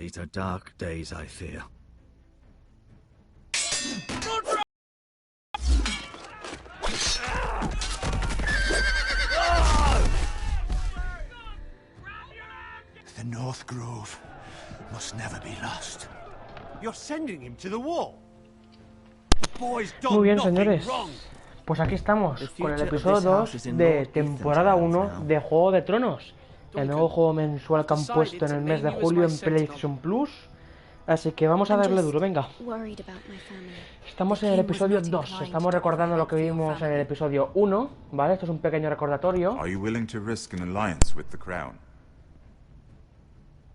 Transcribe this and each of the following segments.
These are dark days, I fear. The North Grove must never be lost. You're sending him to the wall. Boy's Muy bien, done señores. nothing wrong. Pues aquí estamos con el episodio 2 de temporada 1 de Juego de Tronos. El nuevo juego mensual que han puesto en el mes de julio en PlayStation Plus. Así que vamos a darle duro, venga. Estamos en el episodio 2. Estamos recordando lo que vimos en el episodio 1, ¿vale? Esto es un pequeño recordatorio. Are you willing to risk an alliance with the Crown?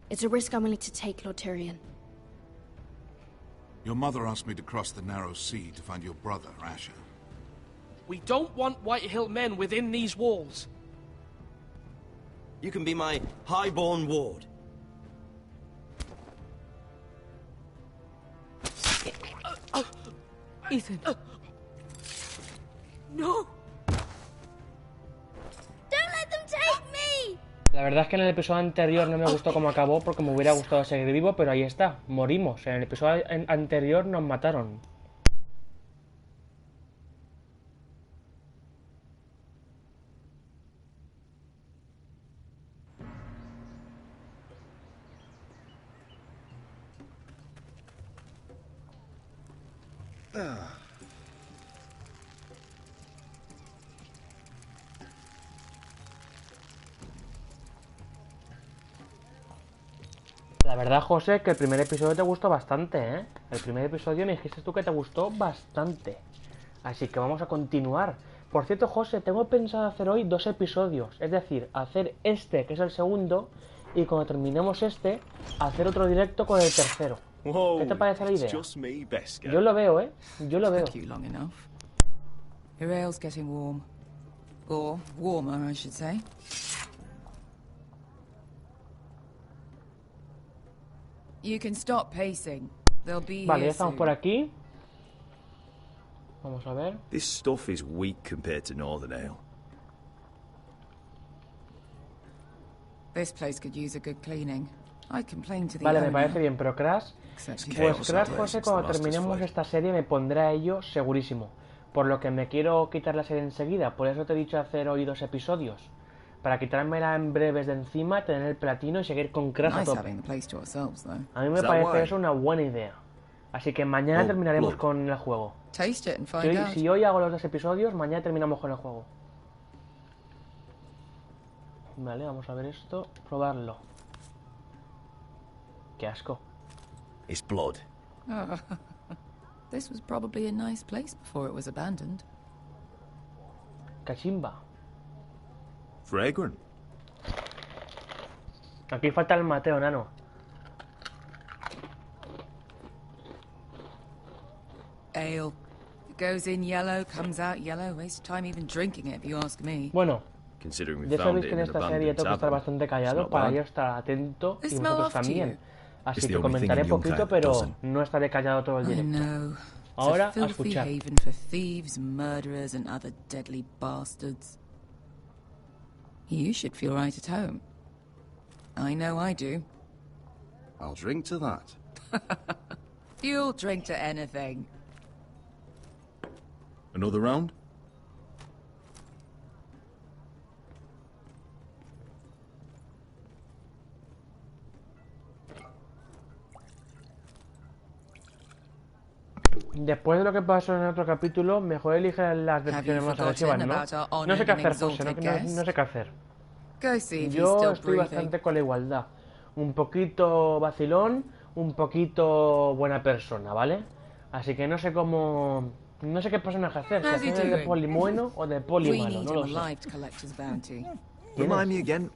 It's a risk I'm willing to take, Lord Tyrion. Your mother asked me to cross the narrow sea to find your brother, Asher. We don't want Whitehill men within these walls. You can be my highborn ward. Ethan. No. Don't let them take me. La verdad es que en el episodio anterior no me gustó cómo acabó porque me hubiera gustado seguir vivo, pero ahí está, morimos. En el episodio anterior nos mataron. La verdad, José, que el primer episodio te gustó bastante, ¿eh? El primer episodio me dijiste tú que te gustó bastante. Así que vamos a continuar. Por cierto, José, tengo pensado hacer hoy 2 episodios. Es decir, hacer este, que es el segundo, y cuando terminemos este, hacer otro directo con el tercero. ¿Qué te parece la idea? Yo lo veo, ¿eh? Yo lo veo. Your ale's getting warm. Or warmer, I should say. You can stop pacing. They'll be Vale, here ya estamos soon. por aquí. Vamos a ver. This stuff is weak compared to Northern Ale. This place could use a good cleaning. I complained to the Vale, me owner. parece bien, pero Crash... Except you Pues don't. Crash, José, cuando terminemos esta serie me pondré a ello segurísimo. Por lo que me quiero quitar la serie enseguida. Por eso te he dicho hacer hoy 2 episodios. Para quitármela en breves de encima, tener el platino y seguir con Crash a Nice tope. having the place to ourselves, though. A mí me parece eso una buena idea. Así que mañana terminaremos con el juego. Taste it and find out. Si hoy hago los 2 episodios, mañana terminamos con el juego. Vale, vamos a ver esto. Probarlo. Qué asco. It's blood. Oh. This was probably a nice place before it was abandoned. Cachimba. Fragrant. Aquí falta el Mateo, nano. Ale. It goes in yellow, comes out yellow. Waste time even drinking it, if you ask me. Bueno, Considering we ya found sabéis it que en in an esta serie abandoned tengo que estar tavern. bastante It's callado not para bad. yo estar atento They y smell vosotros off to también. you. Así It's the que only thing comentaré in Young poquito, Type pero doesn't. no estaré callado todo el I directo. know. Ahora, It's a a filthy escuchar. haven for thieves, murderers, and other deadly bastards. You should feel right at home. I know I do. I'll drink to that. You'll drink to anything. Another round? Después de lo que pasó en el otro capítulo, mejor elige las decisiones más agresivas, ¿no? No sé qué hacer, José, no sé qué hacer. Go see if he's Yo still estoy breathing. bastante con la igualdad. Un poquito vacilón, un poquito buena persona, ¿vale? Así que no sé cómo... No sé qué personaje hacer, si How's he hacer de doing? poli bueno o de poli We malo, need no him lo sé. alive to collect his bounty. Remind me again,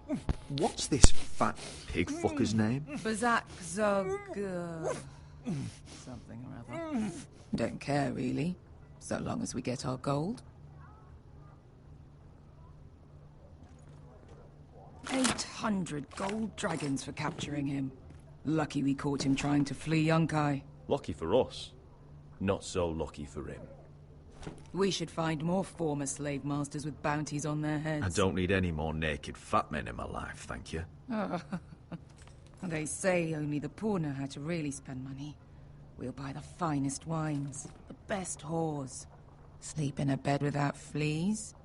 what's this fat pig fucker's name? Bazak Zog... something or other. Don't care, really. So long as we get our gold. 800 gold dragons for capturing him. Lucky we caught him trying to flee Yunkai. Lucky for us. Not so lucky for him. We should find more former slave masters with bounties on their heads. I don't need any more naked fat men in my life, thank you. They say only the poor know how to really spend money. We'll buy the finest wines, the best whores. Sleep in a bed without fleas.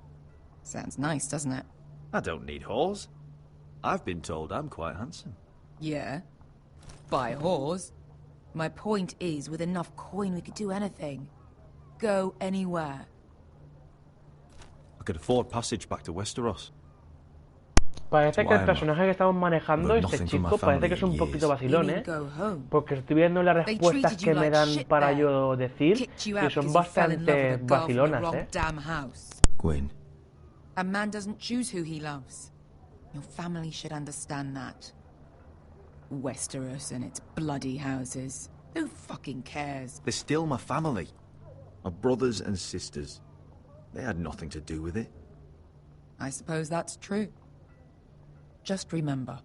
Sounds nice, doesn't it? I don't need whores. I've been told I'm quite handsome. Yeah. Buy whores. My point is, with enough coin we could do anything. Go anywhere. I could afford passage back to Westeros. Parece que el personaje que estamos manejando, este chico, parece que es un poquito vacilón, ¿eh? Porque estoy viendo las respuestas que me dan para yo decir y son bastante vacilonas, ¿eh? Gwyn. A man doesn't choose who he loves. Your family should understand that. Westeros and its bloody houses. Who fucking cares? They're still my family. My brothers and sisters. They had nothing to do with it. I suppose that's true. Just remember,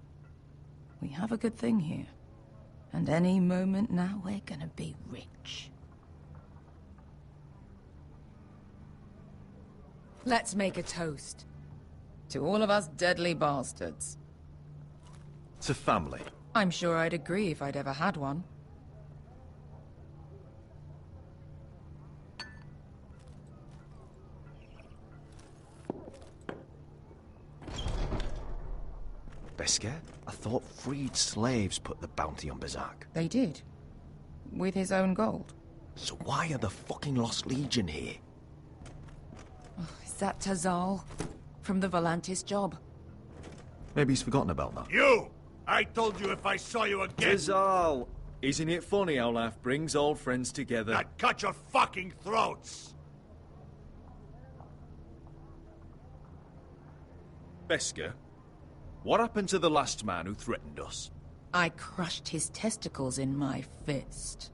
we have a good thing here. And any moment now we're gonna be rich. Let's make a toast. To all of us deadly bastards. To family. I'm sure I'd agree if I'd ever had one. Beskar? I thought freed slaves put the bounty on Berserk. They did. With his own gold. So why are the fucking Lost Legion here? Oh, is that Tazal? From the Volantis job? Maybe he's forgotten about that. You! I told you if I saw you again... Tazal! Isn't it funny how life brings old friends together? I'd cut your fucking throats! Beskar, what happened to the last man who threatened us? I crushed his testicles in my fist.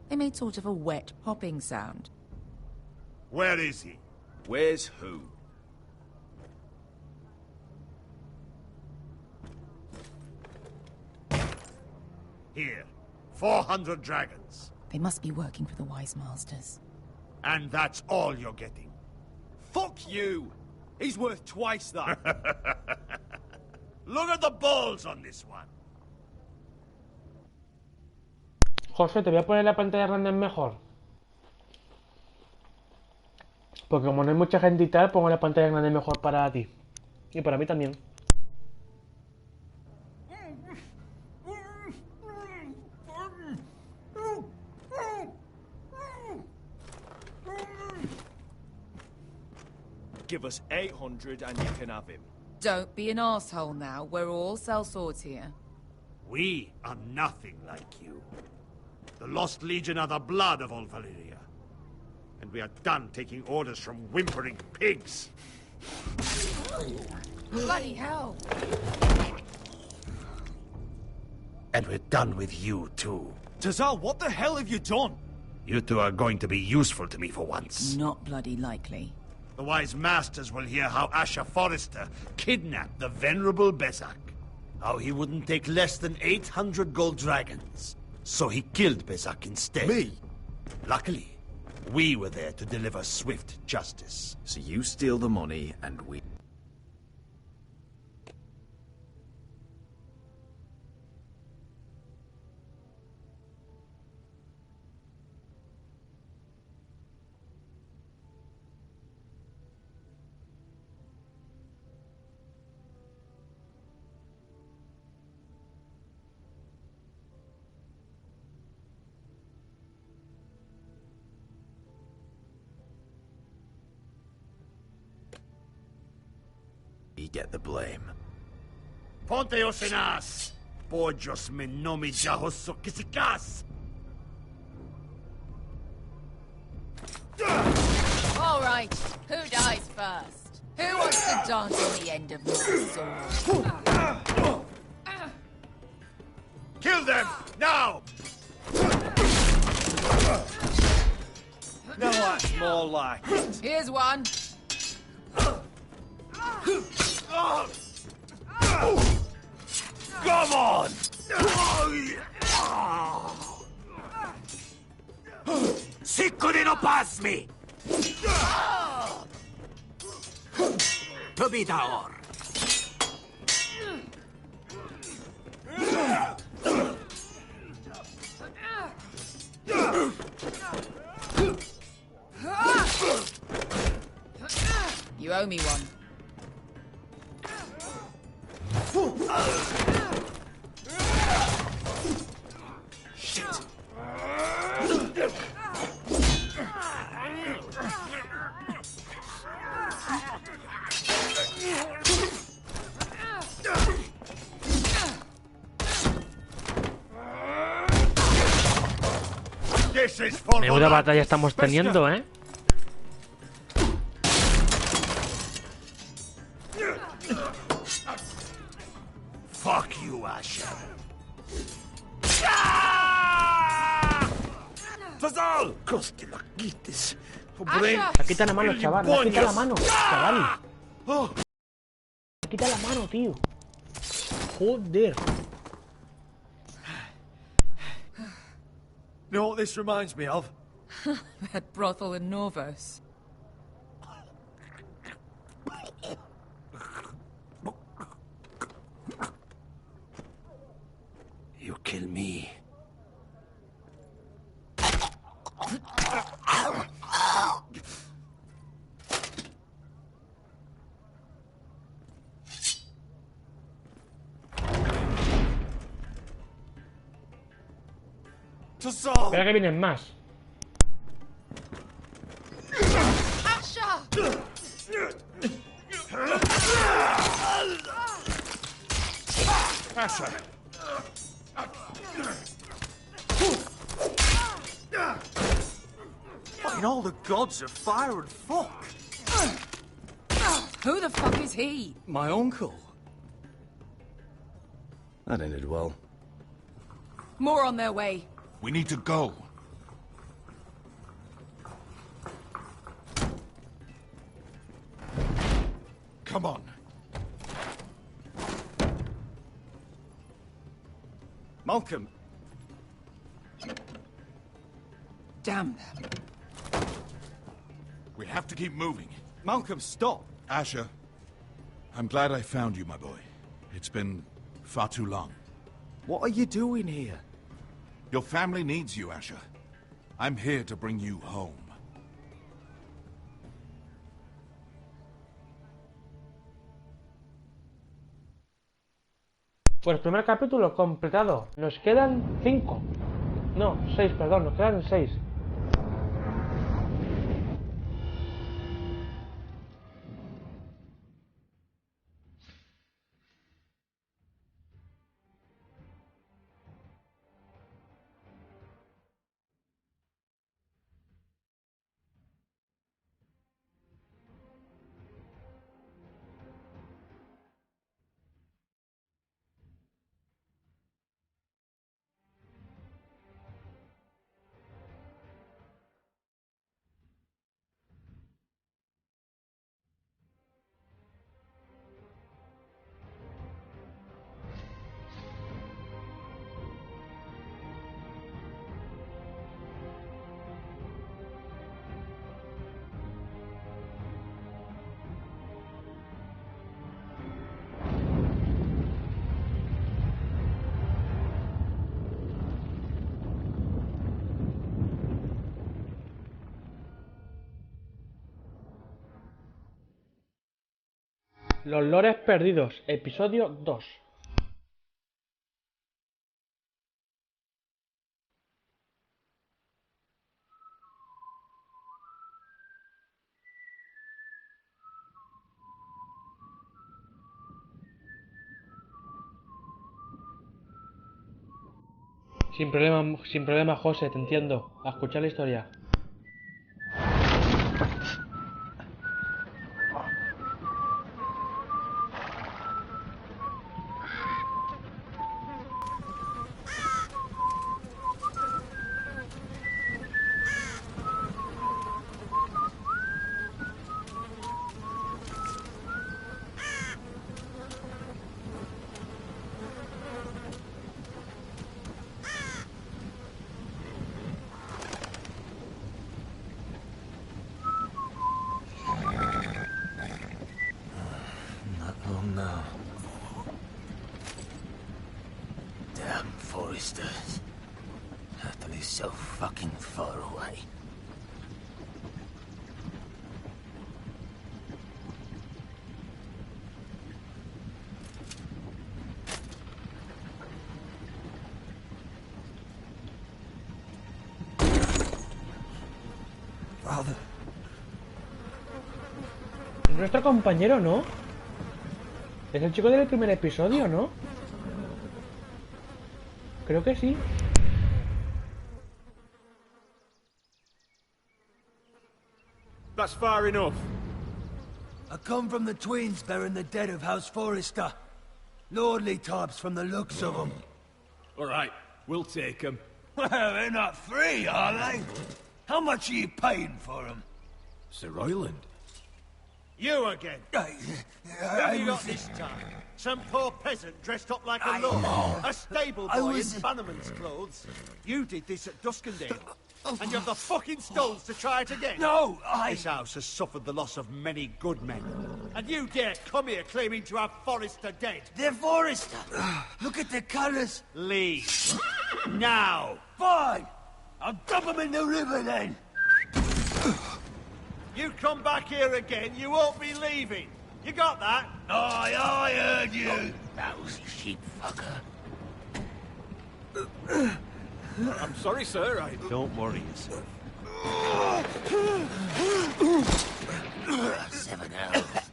They made sort of a wet popping sound. Where is he? Where's who? Here. 400 dragons. They must be working for the Wise Masters. And that's all you're getting. Fuck you! He's worth twice that. Look at the balls on this one. José, te voy a poner la pantalla grande mejor. Porque como no hay mucha gente y tal, pongo la pantalla grande mejor para ti. Y para mí también. Give us 800 and you can have him. Don't be an asshole now. We're all sellswords here. We are nothing like you. The Lost Legion are the blood of all Valyria. And we are done taking orders from whimpering pigs. Bloody hell! And we're done with you, too. Tazal, what the hell have you done? You two are going to be useful to me for once. Not bloody likely. The Wise Masters will hear how Asher Forrester kidnapped the venerable Berserk. How he wouldn't take less than 800 gold dragons. So he killed Berserk instead. Me? Luckily, we were there to deliver swift justice. So you steal the money and we... get the blame. Ponteos en as! Pojos me nomi jahos kisikas! All right, who dies first? Who wants to dance on the end of my sword? Kill them! Now! No, that's more like it. Here's one. Come on! Sicko di no pass me! To be daor. You owe me one. Shit. Menuda batalla estamos teniendo, ¿eh? Fuck you, Asher. Fazal! Cos que la quites. Le quita la mano, chaval. Le quita la mano, chaval. Le quita la mano, tío. Joder. You know what this reminds me of? That brothel in Novos. You kill me. Espera que vienen más. Asher. Fucking all the gods of fire and fuck. Who the fuck is he? My uncle. That ended well. More on their way. We need to go. Come on. Malcolm. Damn them. We have to keep moving. Malcolm, stop. Asher, I'm glad I found you, my boy. It's been far too long. What are you doing here? Your family needs you, Asher. I'm here to bring you home. Pues primer capítulo completado. Nos quedan 5. No, 6, perdón. Nos quedan 6. Los lores perdidos, episodio 2. Sin problema, José, te entiendo. A escuchar la historia. Foresters. Utterly so fucking far away. Father. Es nuestro compañero, ¿no? Es el chico del primer episodio, ¿no? Creo que sí. That's far enough. I come from the twins bearing the dead of House Forrester. Lordly types from the looks of them. All right, we'll take them. Well, they're not free, are they? How much are you paying for them? Sir Royland. You again. What have you got this time? Some poor peasant dressed up like a lord. A stable boy in Bannerman's clothes. You did this at Duskendale. And you have the fucking stones to try it again? No, This house has suffered the loss of many good men. And you dare come here claiming to have Forrester dead? They're Forrester. Look at the colours. Leave. Now. Fine. I'll dump them in the river then. You come back here again, you won't be leaving. You got that? Aye, I heard you. Lousy sheep fucker. I'm sorry, sir. Don't worry yourself. 7 elves.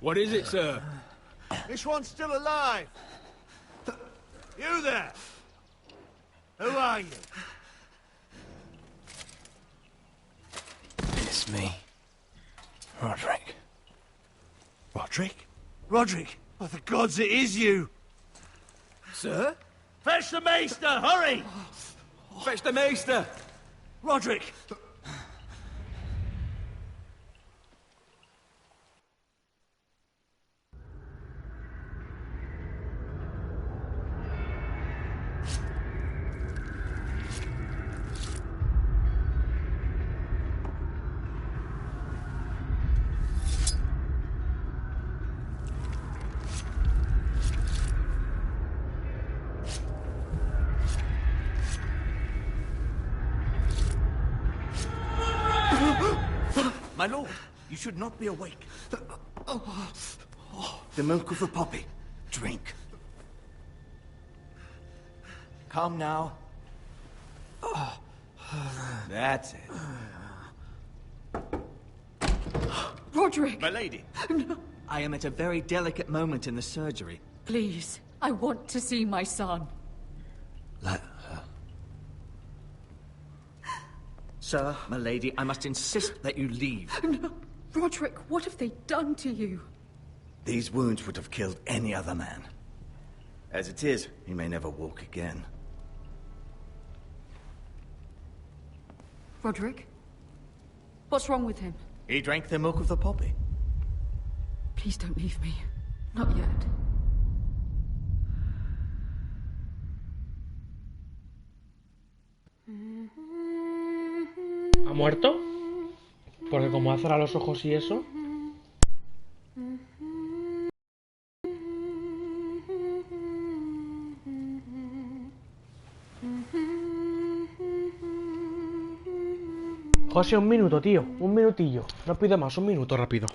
What is it, sir? This one's still alive. You there? Who are you? It's me. Roderick. Roderick? Roderick? Oh, the gods, it is you! Sir? Fetch the maester, hurry! Fetch the maester! Roderick! My lord, you should not be awake. The milk of the poppy. Drink. Calm now. That's it. Roderick! My lady. No. I am at a very delicate moment in the surgery. Please, I want to see my son. Let her. Sir, my lady, I must insist that you leave. No. Roderick, what have they done to you? These wounds would have killed any other man. As it is, he may never walk again. Roderick? What's wrong with him? He drank the milk of the poppy. Please don't leave me. Not yet. ¿Ha muerto? Porque como ha cerrado los ojos y eso... José, un minuto, tío. Un minutillo. No pido más, un minuto rápido.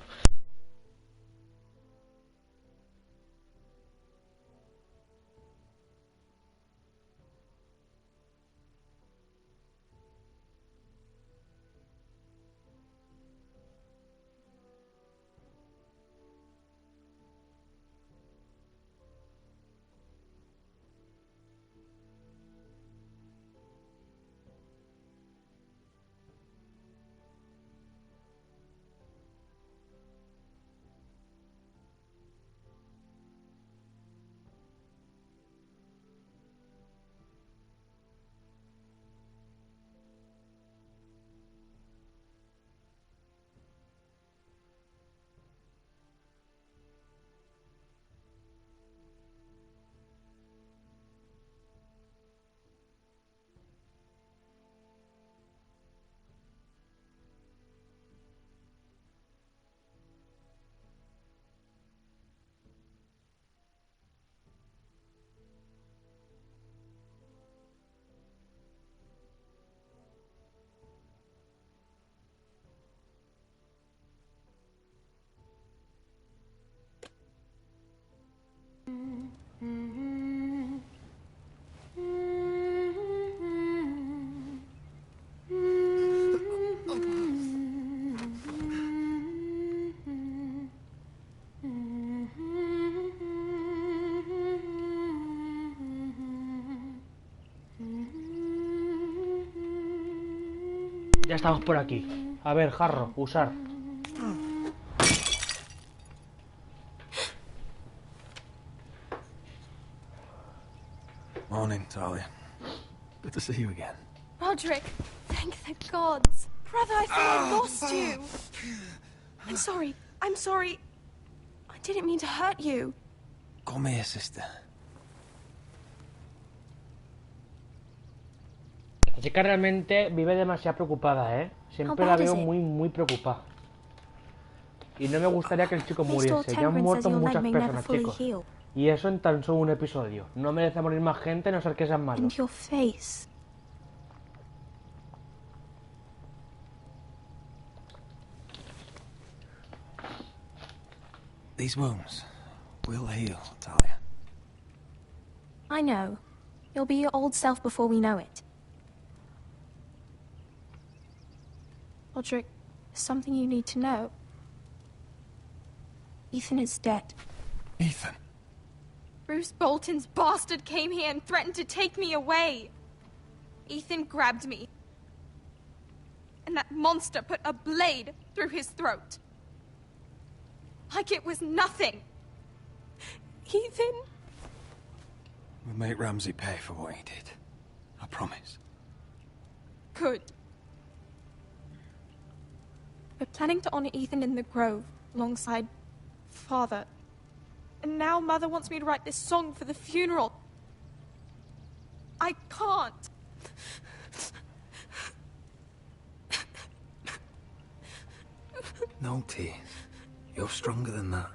Ya estamos por aquí. A ver, jarro, usar. Morning, Talia. Good to see you again. Roderick, thank the gods. Brother, I thought I lost you. I'm sorry. I'm sorry. I didn't mean to hurt you. Come here, sister. La chica realmente vive demasiado preocupada, ¿eh? Siempre la veo muy preocupada. Y no me gustaría que el chico muriese. Ya han muerto muchas personas, chicos. Y eso en tan solo un episodio. No merece morir más gente, a no ser que sean malos. These wounds will heal, Talia. I know. You'll be your old self before we know it. Roderick, there's something you need to know. Ethan is dead. Ethan? Bruce Bolton's bastard came here and threatened to take me away. Ethan grabbed me. And that monster put a blade through his throat. Like it was nothing. Ethan? We'll make Ramsey pay for what he did. I promise. Good. We're planning to honor Ethan in the Grove, alongside Father. And now Mother wants me to write this song for the funeral. I can't. No tears. You're stronger than that.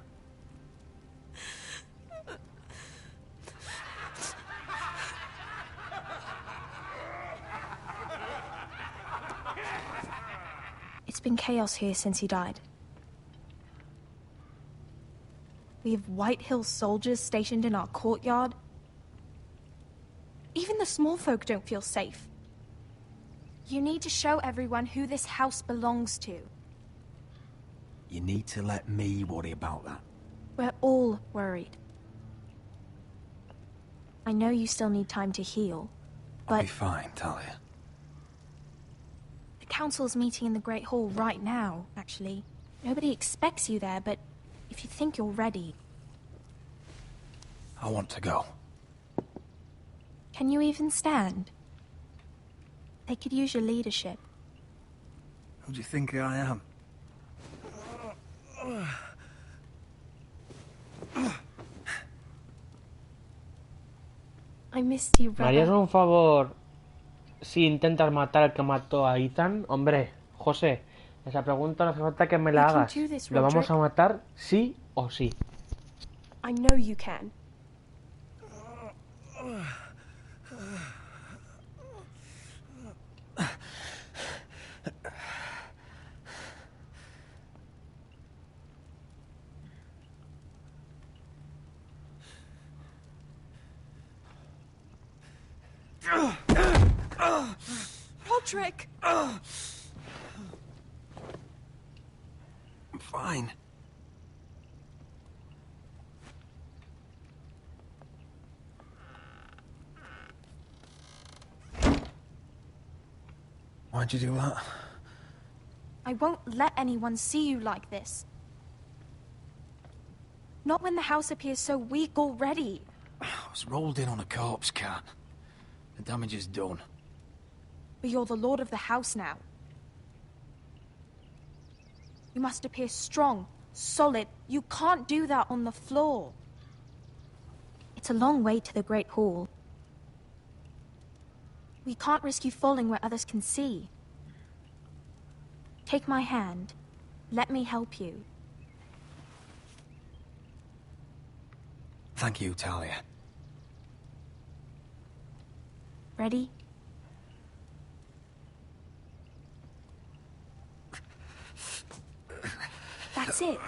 It's been chaos here since he died. We have White Hill soldiers stationed in our courtyard. Even the small folk don't feel safe. You need to show everyone who this house belongs to. You need to let me worry about that. We're all worried. I know you still need time to heal, but... I'll be fine, Talia. The council's meeting in the Great Hall right now, actually. Nobody expects you there, but if you think you're ready... I want to go. Can you even stand? They could use your leadership. Who do you think I am? I missed you, brother. ¿Me harías un favor si intentas matar al que mató a Ethan? Hombre, José, esa pregunta no hace falta que me la hagas. ¿Lo vamos a matar sí o sí? I know you can. Roderick! I'm fine. Why'd you do that? I won't let anyone see you like this. Not when the house appears so weak already. I was rolled in on a corpse cart. The damage is done. But you're the lord of the house now. You must appear strong, solid. You can't do that on the floor. It's a long way to the Great Hall. We can't risk you falling where others can see. Take my hand. Let me help you. Thank you, Talia. Ready? That's it.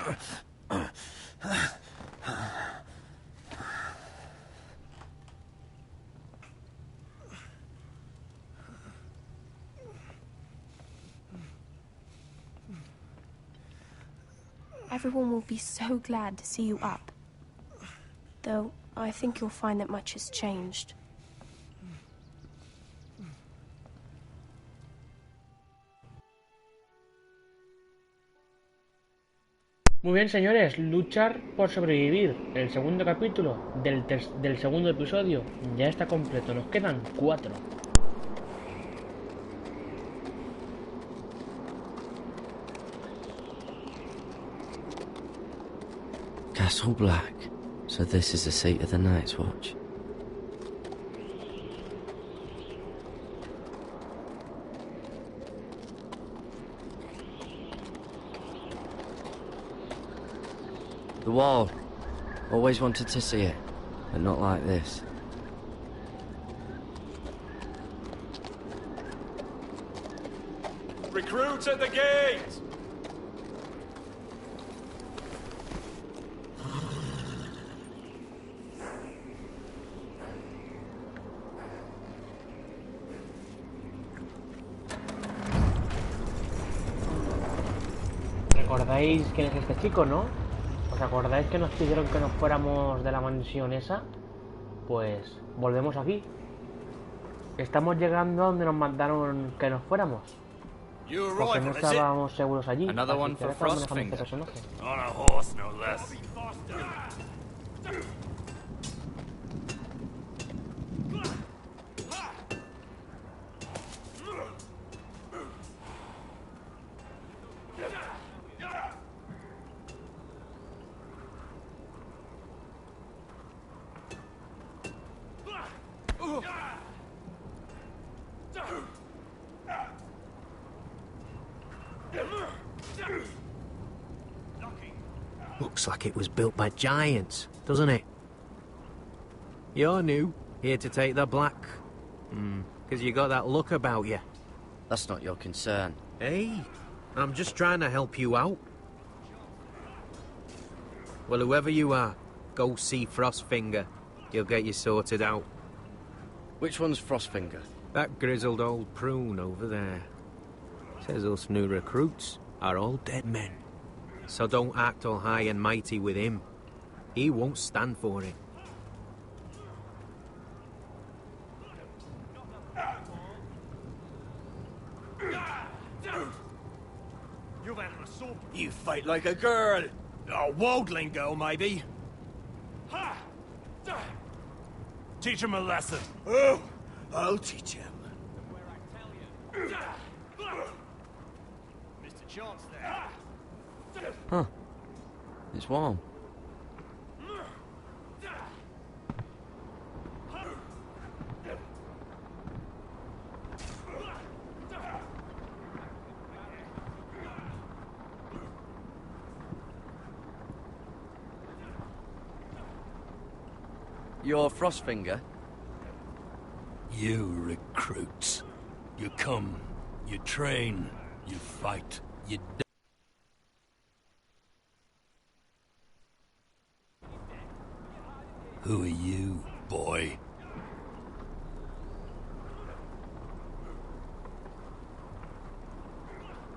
Everyone will be so glad to see you up. Though, I think you'll find that much has changed. Muy bien, señores, luchar por sobrevivir. El segundo capítulo del segundo episodio ya está completo. Nos quedan 4. Castle Black. So this is the seat of the Night's Watch. The wall. Always wanted to see it, but not like this. Recruits at the gate! ¿Recordáis quién es este chico, no? ¿Os acordáis que nos pidieron que nos fuéramos de la mansión esa? Pues volvemos aquí. Estamos llegando a donde nos mandaron que nos fuéramos. Porque no estábamos seguros allí. Another así one que for ahora estamos Frostfinger. manejando este personaje. On a horse, no less. Looks like it was built by giants, doesn't it? You're new, here to take the black. Because you got that look about you. That's not your concern. Hey, I'm just trying to help you out. Well, whoever you are, go see Frostfinger. He'll get you sorted out. Which one's Frostfinger? That grizzled old prune over there. Says us new recruits are all dead men. So don't act all high and mighty with him. He won't stand for it. You fight like a girl. A waldling girl, maybe. Teach him a lesson. Oh, I'll teach him. Mr. Chance there. Huh. It's warm. You're Frostfinger? You recruits. You come, you train, you fight, you die. Who are you, boy?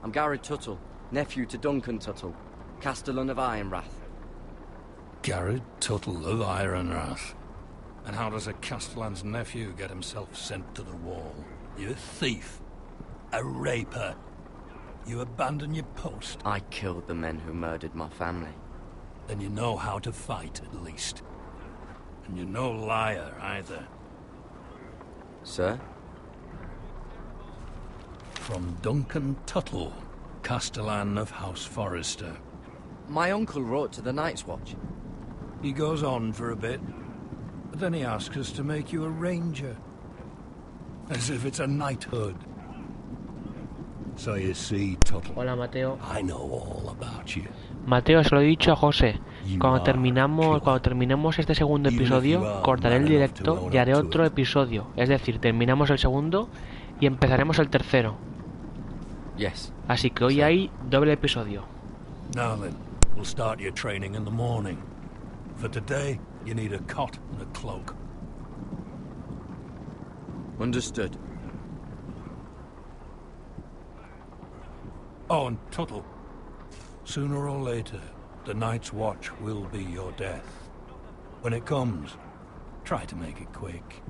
I'm Gary Tuttle, nephew to Duncan Tuttle, Castellan of Ironrath. Garrett Tuttle of Ironrath. And how does a Castellan's nephew get himself sent to the wall? You a thief. A raper. You abandon your post. I killed the men who murdered my family. Then you know how to fight, at least. And you're no liar, either. Sir? From Duncan Tuttle, Castellan of House Forrester. My uncle wrote to the Night's Watch. He goes on for a bit, but then he asks us to make you a ranger. As if it's a knighthood. So you see, Tuttle. Hola, Mateo. I know all about you. Mateo, se lo he dicho a José. Cuando terminemos este segundo episodio, cortaré el directo y haré otro episodio. Es decir, terminamos el segundo y empezaremos el tercero. Yes. Así que hoy hay doble episodio. Now then, we'll start your training in the morning. For today, you need a cot and a cloak. Understood. Oh, and Tuttle. Sooner or later, the Night's Watch will be your death. When it comes, try to make it quick.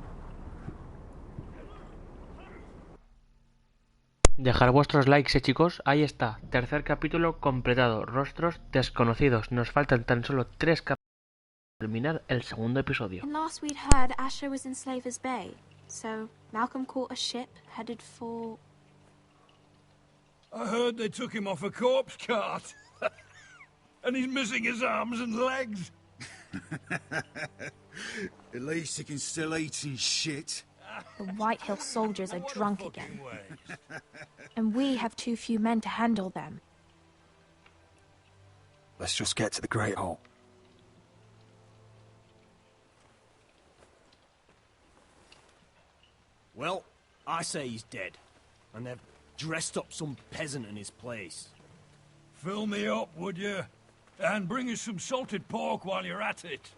Dejar vuestros likes, chicos. Ahí está. Tercer capítulo completado. Rostros desconocidos. Nos faltan tan solo 3 capítulos para terminar el segundo episodio. And last we'd heard Asher was in Slavers Bay. So Malcolm caught a ship headed for... I heard they took him off a corpse cart. And he's missing his arms and legs. At least he can still eat his shit. The White Hill soldiers are drunk again. And we have too few men to handle them. Let's just get to the Great Hall. Well, I say he's dead. And they've dressed up some peasant in his place. Fill me up, would you? And bring us some salted pork while you're at it.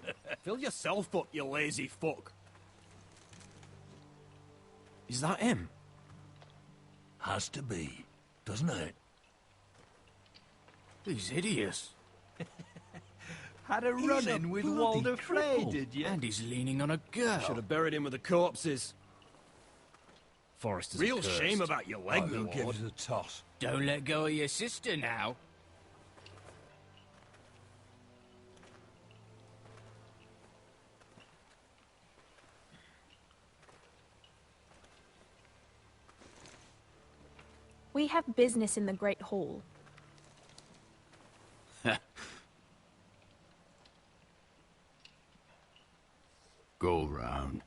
Fill yourself up, you lazy fuck. Is that him? Has to be, doesn't it? He's hideous. Had a run-in with Walder Frey, did you? And he's leaning on a girl. Should have buried him with the corpses. Forrester's real cursed. Shame about your leg, Who'll Lord. give us a toss? Don't let go of your sister now. We have business in the Great Hall. Go round.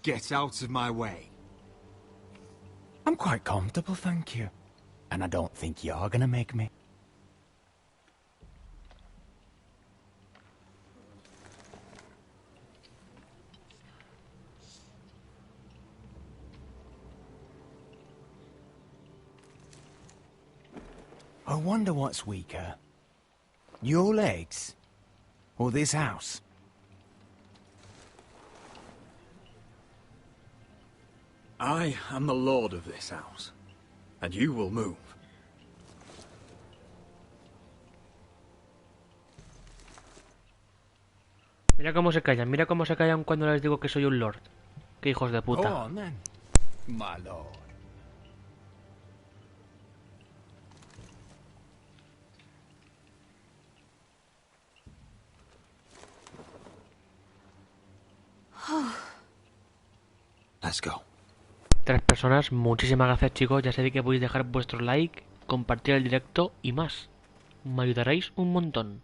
Get out of my way. I'm quite comfortable, thank you. And I don't think you're gonna make me. I wonder what's weaker. Your legs? Or this house? I am the lord of this house, and you will move. Mira cómo se callan cuando les digo que soy un lord. Qué hijos de puta. Go on then, my lord. Let's go. 3 personas, muchísimas gracias, chicos. Ya sabéis que podéis dejar vuestro like, compartir el directo y más. Me ayudaréis un montón.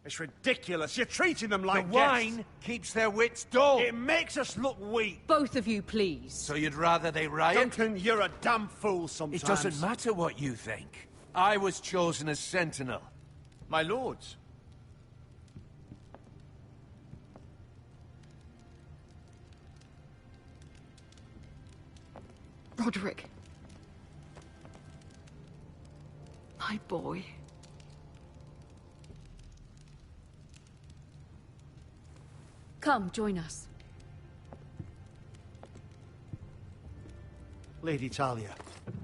It's ridiculous. You're treating them like The wine keeps their wits dull. It makes us look weak. Both of you, please. So you'd rather they riot? Duncan, you're a damn fool sometimes. It doesn't matter what you think. I was chosen as sentinel. My lords. Roderick. My boy. Come, join us. Lady Talia,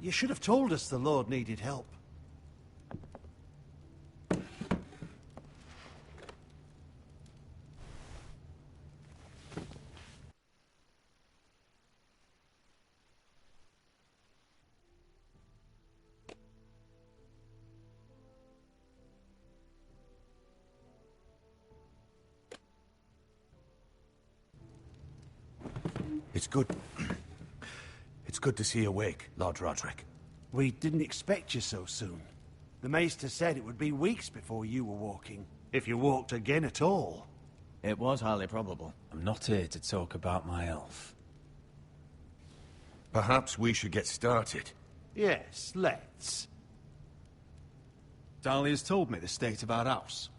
you should have told us the Lord needed help. It's good. It's good to see you awake, Lord Roderick. We didn't expect you so soon. The Maester said it would be weeks before you were walking, if you walked again at all. It was highly probable. I'm not here to talk about my elf. Perhaps we should get started. Yes, let's. Dahlia's told me the state of our house.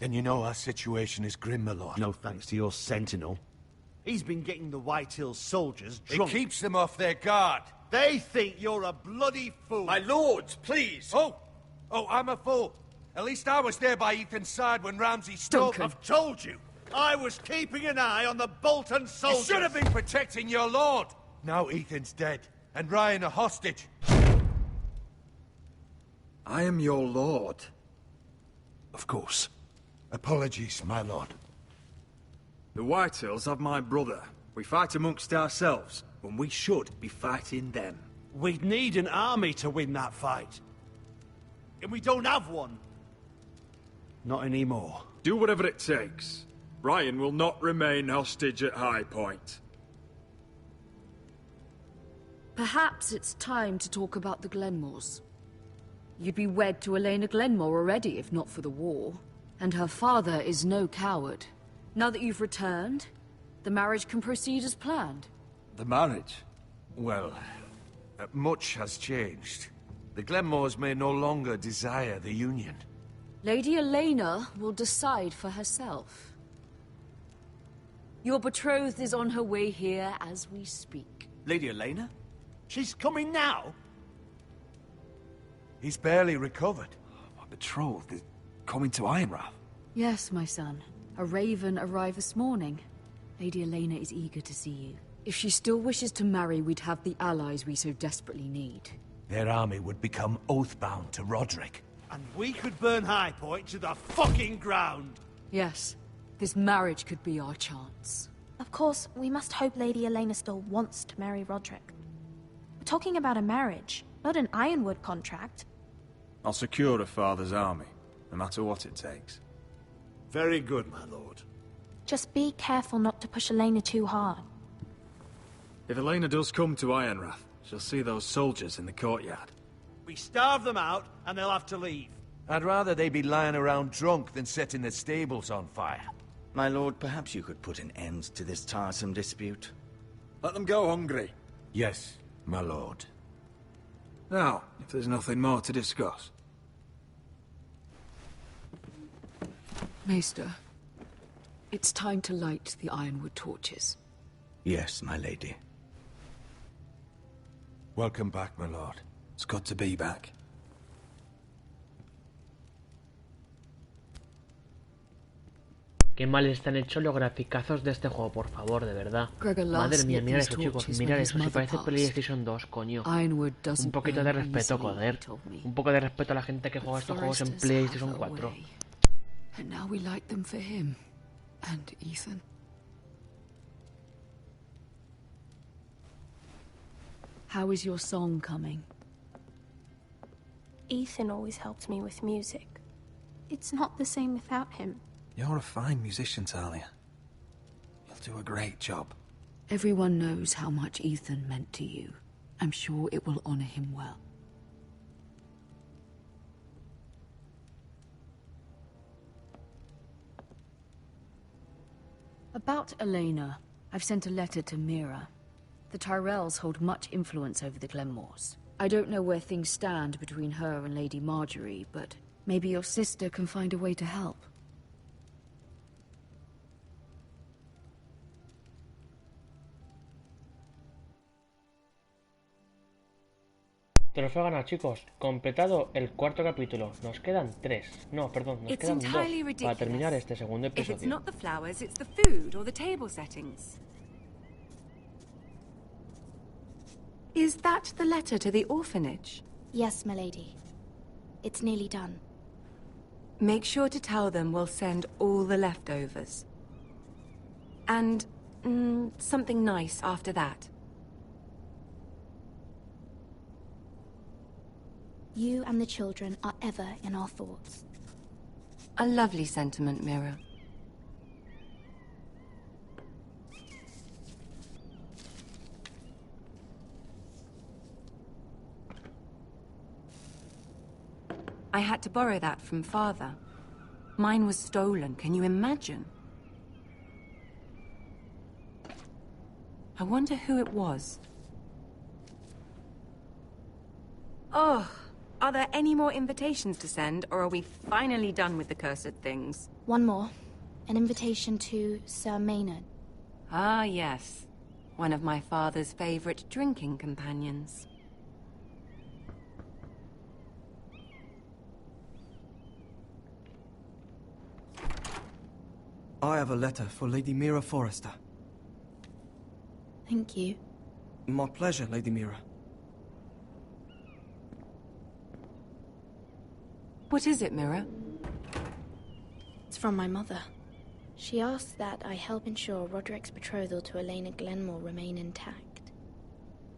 Then you know our situation is grim, my lord. No thanks to your sentinel. He's been getting the White Hill soldiers drunk. It keeps them off their guard. They think you're a bloody fool. My lords, please! Oh, I'm a fool. At least I was there by Ethan's side when Ramsay stole... I've told you. I was keeping an eye on the Bolton soldiers. You should have been protecting your lord. Now Ethan's dead, and Ryan a hostage. I am your lord. Of course. Apologies, my lord. The Whitehills have my brother. We fight amongst ourselves, when we should be fighting them. We'd need an army to win that fight. And we don't have one. Not anymore. Do whatever it takes. Brian will not remain hostage at High Point. Perhaps it's time to talk about the Glenmores. You'd be wed to Elena Glenmore already if not for the war. And her father is no coward. Now that you've returned, the marriage can proceed as planned. The marriage? Well, much has changed. The Glenmores may no longer desire the union. Lady Elena will decide for herself. Your betrothed is on her way here as we speak. Lady Elena? She's coming now? He's barely recovered. My betrothed is coming to Ironrath. Yes, my son. A raven arrived this morning. Lady Elena is eager to see you. If she still wishes to marry, we'd have the allies we so desperately need. Their army would become oathbound to Roderick. And we could burn High Point to the fucking ground. Yes. This marriage could be our chance. Of course, we must hope Lady Elena still wants to marry Roderick. We're talking about a marriage, not an Ironwood contract. I'll secure her father's army, no matter what it takes. Very good, my lord. Just be careful not to push Elena too hard. If Elena does come to Ironrath, she'll see those soldiers in the courtyard. We starve them out, and they'll have to leave. I'd rather they be lying around drunk than setting the stables on fire. My lord, perhaps you could put an end to this tiresome dispute. Let them go hungry. Yes, my lord. Now, if there's nothing more to discuss. Maester, it's time to light the Ironwood torches. Yes, my lady. Welcome back, my lord. It's good to be back. Qué mal están hechos los graficazos de este juego, por favor, de verdad. Madre mía, mirad eso, chicos, mirad eso, si parece PlayStation 2, coño. Un poquito de respeto, joder. Un poco de respeto a la gente que juega estos juegos en PlayStation 4. And now we light them for him and Ethan. How is your song coming? Ethan always helped me with music. It's not the same without him. You're a fine musician, Talia. You'll do a great job. Everyone knows how much Ethan meant to you. I'm sure it will honor him well. About Elena, I've sent a letter to Mira. The Tyrells hold much influence over the Glenmores. I don't know where things stand between her and Lady Marjorie, but maybe your sister can find a way to help. Trofeo ganado, chicos. Completado el cuarto capítulo. Nos quedan 3. No, perdón, nos quedan 2 para terminar este segundo episodio. If it's not the flowers, it's the food or the table settings. Is that the letter to the orphanage? Yes, my lady. It's nearly done. Make sure to tell them we'll send all the leftovers. And something nice after that. You and the children are ever in our thoughts. A lovely sentiment, Mira. I had to borrow that from Father. Mine was stolen, can you imagine? I wonder who it was. Oh, are there any more invitations to send, or are we finally done with the cursed things? One more. An invitation to Sir Maynard. Ah, yes. One of my father's favorite drinking companions. I have a letter for Lady Mira Forrester. Thank you. My pleasure, Lady Mira. What is it, Mira? It's from my mother. She asked that I help ensure Roderick's betrothal to Elena Glenmore remain intact.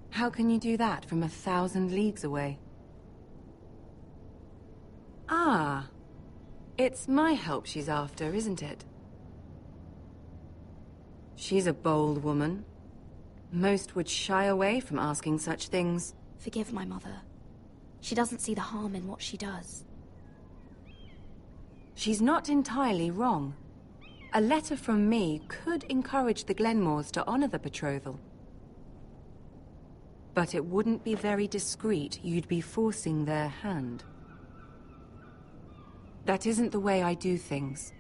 How can you do that from 1,000 leagues away? Ah, it's my help she's after, isn't it? She's a bold woman. Most would shy away from asking such things. Forgive my mother. She doesn't see the harm in what she does. She's not entirely wrong. A letter from me could encourage the Glenmores to honor the betrothal. But it wouldn't be very discreet. You'd be forcing their hand. That isn't the way I do things.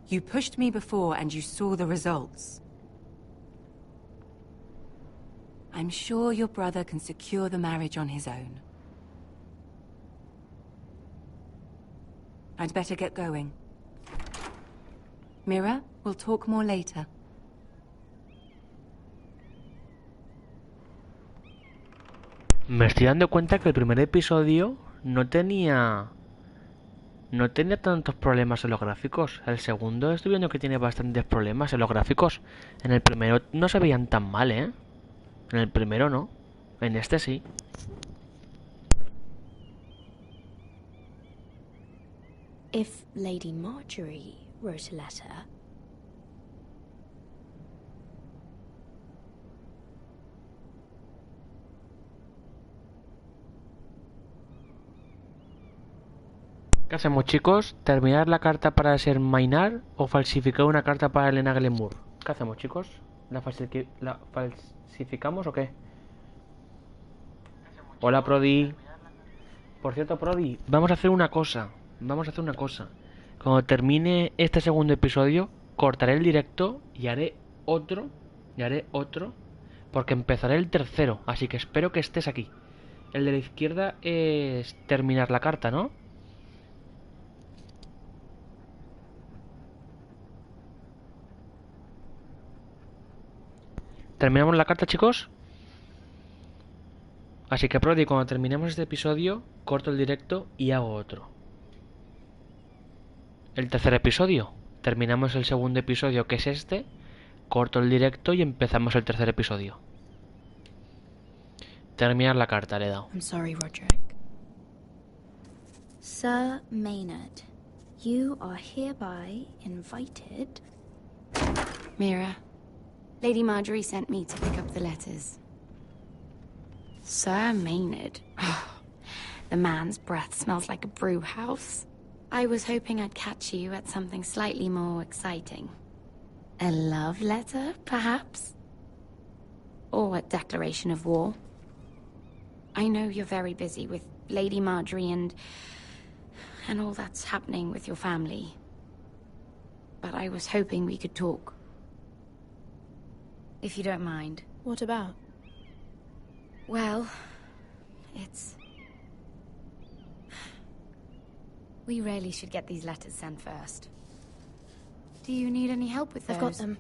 You pushed me before and you saw the results. I'm sure your brother can secure the marriage on his own. I'd better get going. Mira, we'll talk more later. Me estoy dando cuenta que el primer episodio no tenía tantos problemas en los gráficos. El segundo estoy viendo que tiene bastantes problemas en los gráficos. En el primero no se veían tan mal, ¿eh? En el primero no. En este sí. If Lady Marjorie wrote a letter... ¿Qué hacemos, chicos? ¿Terminar la carta para desenmainar o falsificar una carta para Elena Glenmore? ¿Qué hacemos, chicos? ¿La falsificamos o qué? Hola, Prodi. Por cierto, Prodi, vamos a hacer una cosa. Cuando termine este segundo episodio, cortaré el directo y haré otro. Porque empezaré el tercero. Así que espero que estés aquí. El de la izquierda es terminar la carta, ¿no? ¿Terminamos la carta, chicos? Así que, Prodi, cuando terminemos este episodio, corto el directo y hago otro. El tercer episodio. Terminamos el segundo episodio, que es este. Corto el directo y empezamos el tercer episodio. Terminar la carta, le he dado. I'm sorry, Roderick. Sir Maynard, you are hereby invited... Mira, Lady Marjorie sent me to pick up the letters. Sir Maynard? The man's breath smells like a brew house. I was hoping I'd catch you at something slightly more exciting. A love letter, perhaps? Or a declaration of war? I know you're very busy with Lady Marjorie and all that's happening with your family. But I was hoping we could talk. If you don't mind. What about? Well, it's... We really should get these letters sent first. Do you need any help with those? I've got them.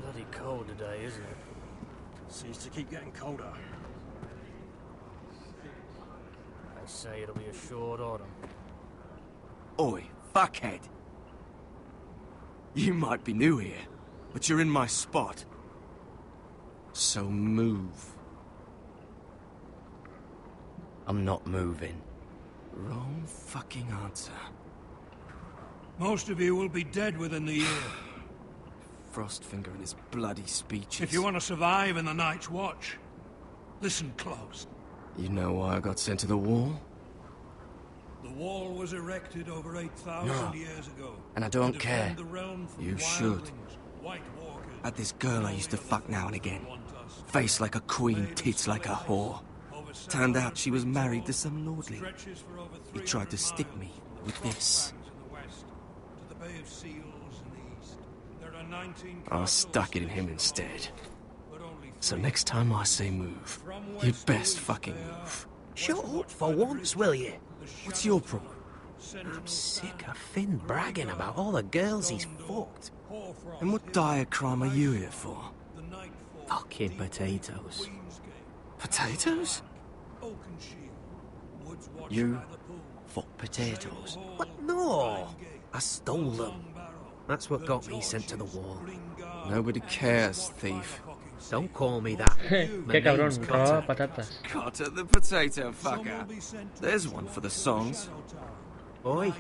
Bloody cold today, isn't it? Seems to keep getting colder. They say it'll be a short autumn. Oi, fuckhead. You might be new here, but you're in my spot. So move. I'm not moving. Wrong fucking answer. Most of you will be dead within the year. Frostfinger and his bloody speeches. If you want to survive in the Night's Watch, listen close. You know why I got sent to the wall? The wall was erected over 8,000 years ago. And I don't to care. defend the realm from You should. wildlings, White Walkers. Had this girl I used to fuck now and again. Face like a queen, tits like a whore. Turned out she was married to some lordling. He tried to stick me with this. I stuck it in him instead. So next time I say move, you'd best fucking move. Shut up for once, will you? What's your problem? I'm sick of Finn bragging about all the girls he's fucked. And what dire crime are you here for? Fucking potatoes. Potatoes? You fuck potatoes? What? No! I stole them. That's what got me sent to the wall. Nobody cares, thief. Don't call me that. Qué cabrón, robaba patatas. Cotter the potato fucker. There's one for the songs. Oi,